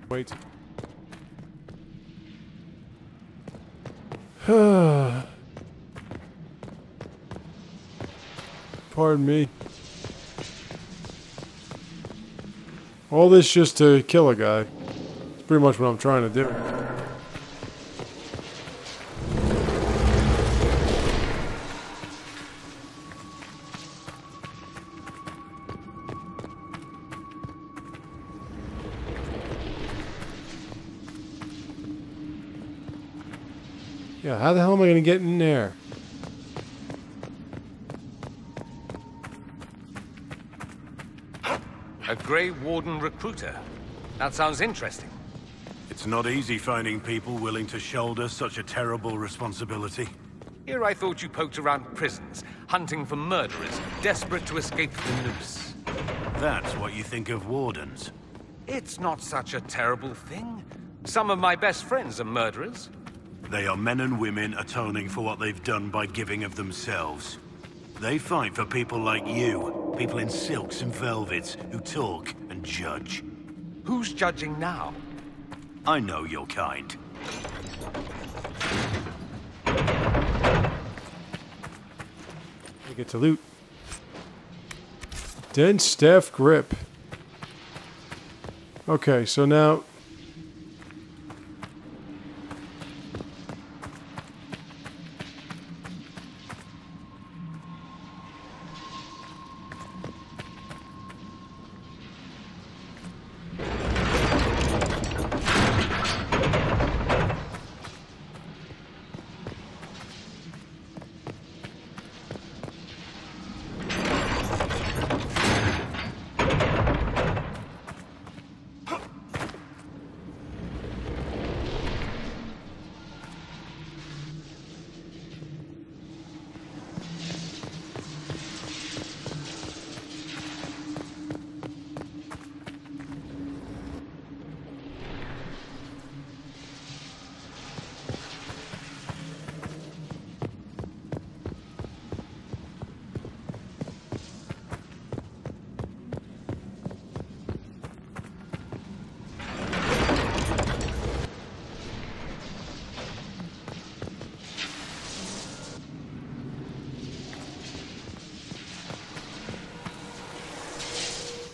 Wait. Pardon me. All this just to kill a guy. It's pretty much what I'm trying to do. Yeah, how the hell am I going to get in there? A Grey Warden recruiter. That sounds interesting. It's not easy finding people willing to shoulder such a terrible responsibility. Here I thought you poked around prisons, hunting for murderers, desperate to escape the noose. That's what you think of wardens. It's not such a terrible thing. Some of my best friends are murderers. They are men and women atoning for what they've done by giving of themselves. They fight for people like you, people in silks and velvets, who talk and judge. Who's judging now? I know your kind. I get to loot. Dense staff grip. Okay, so now...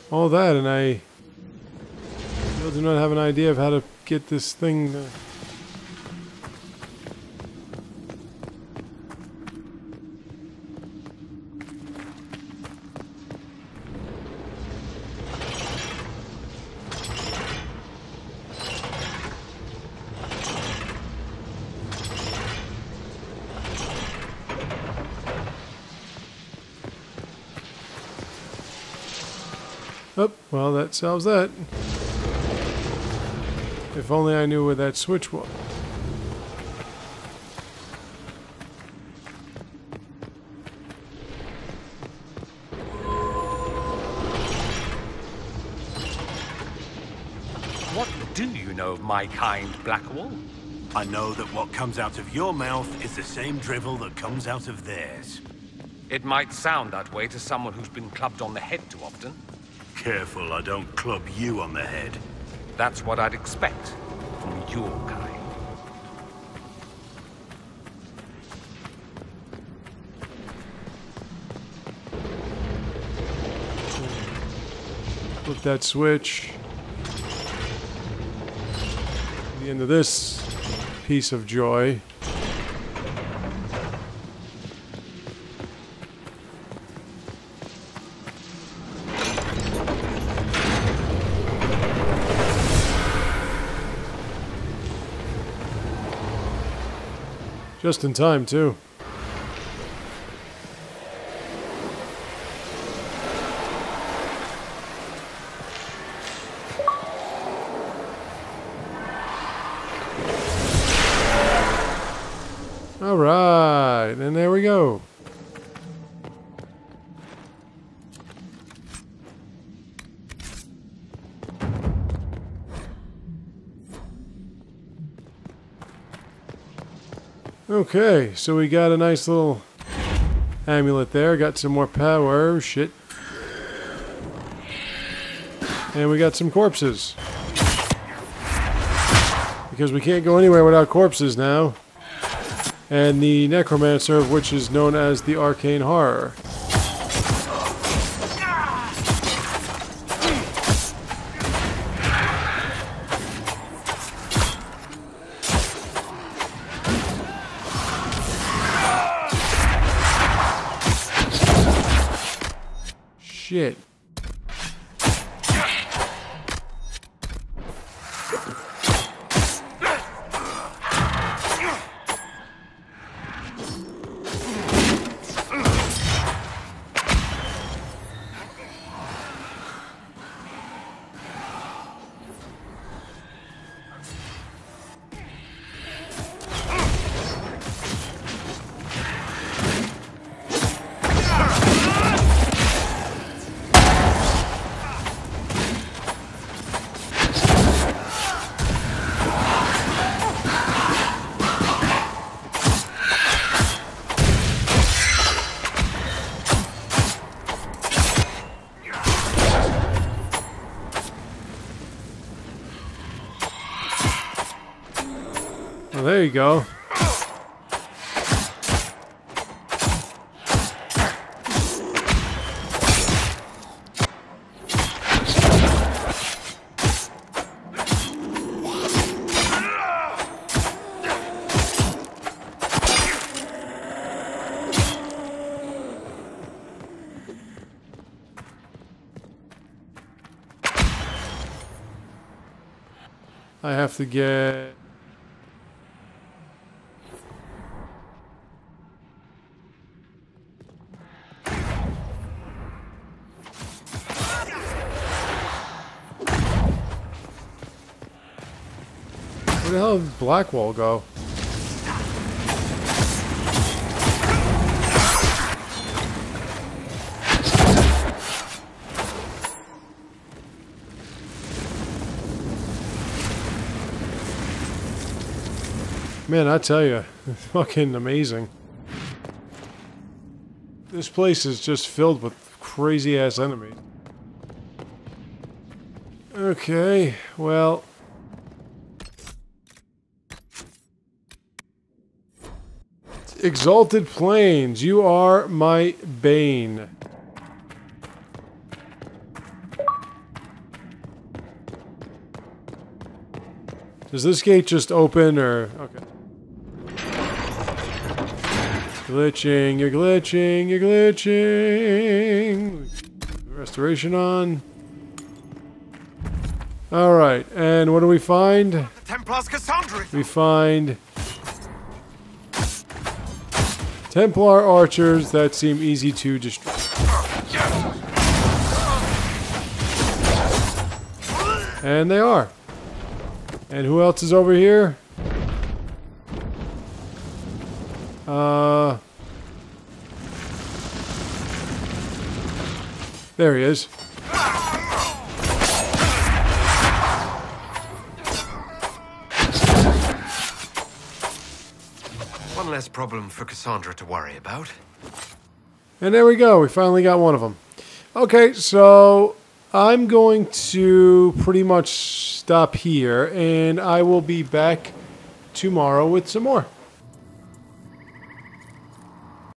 all that, and I still do not have an idea of how to get this thing. Oh, well, that solves that. If only I knew where that switch was. What do you know of my kind, Blackwall? I know that what comes out of your mouth is the same drivel that comes out of theirs. It might sound that way to someone who's been clubbed on the head too often. Careful I don't club you on the head. That's what I'd expect from your kind. Flip that switch. The end of this piece of joy. Just in time, too. All right, and there we go. Okay, so we got a nice little amulet there. Got some more power. Shit. And we got some corpses. Because we can't go anywhere without corpses now. And the necromancer, which is known as the arcane horror. Shit. Well, there you go. I have to get... Where the hell did Blackwall go? Man, I tell you, it's fucking amazing. This place is just filled with crazy-ass enemies. Okay, well... Exalted Plains, you are my bane. Does this gate just open, or... Okay. Glitching, you're glitching, you're glitching. Restoration on. Alright, and what do we find? The Templars Cassandra! We find... Templar archers that seem easy to destroy. And they are. And who else is over here? There he is. One less problem for Cassandra to worry about. And there we go. We finally got one of them. Okay, so I'm going to pretty much stop here, and I will be back tomorrow with some more.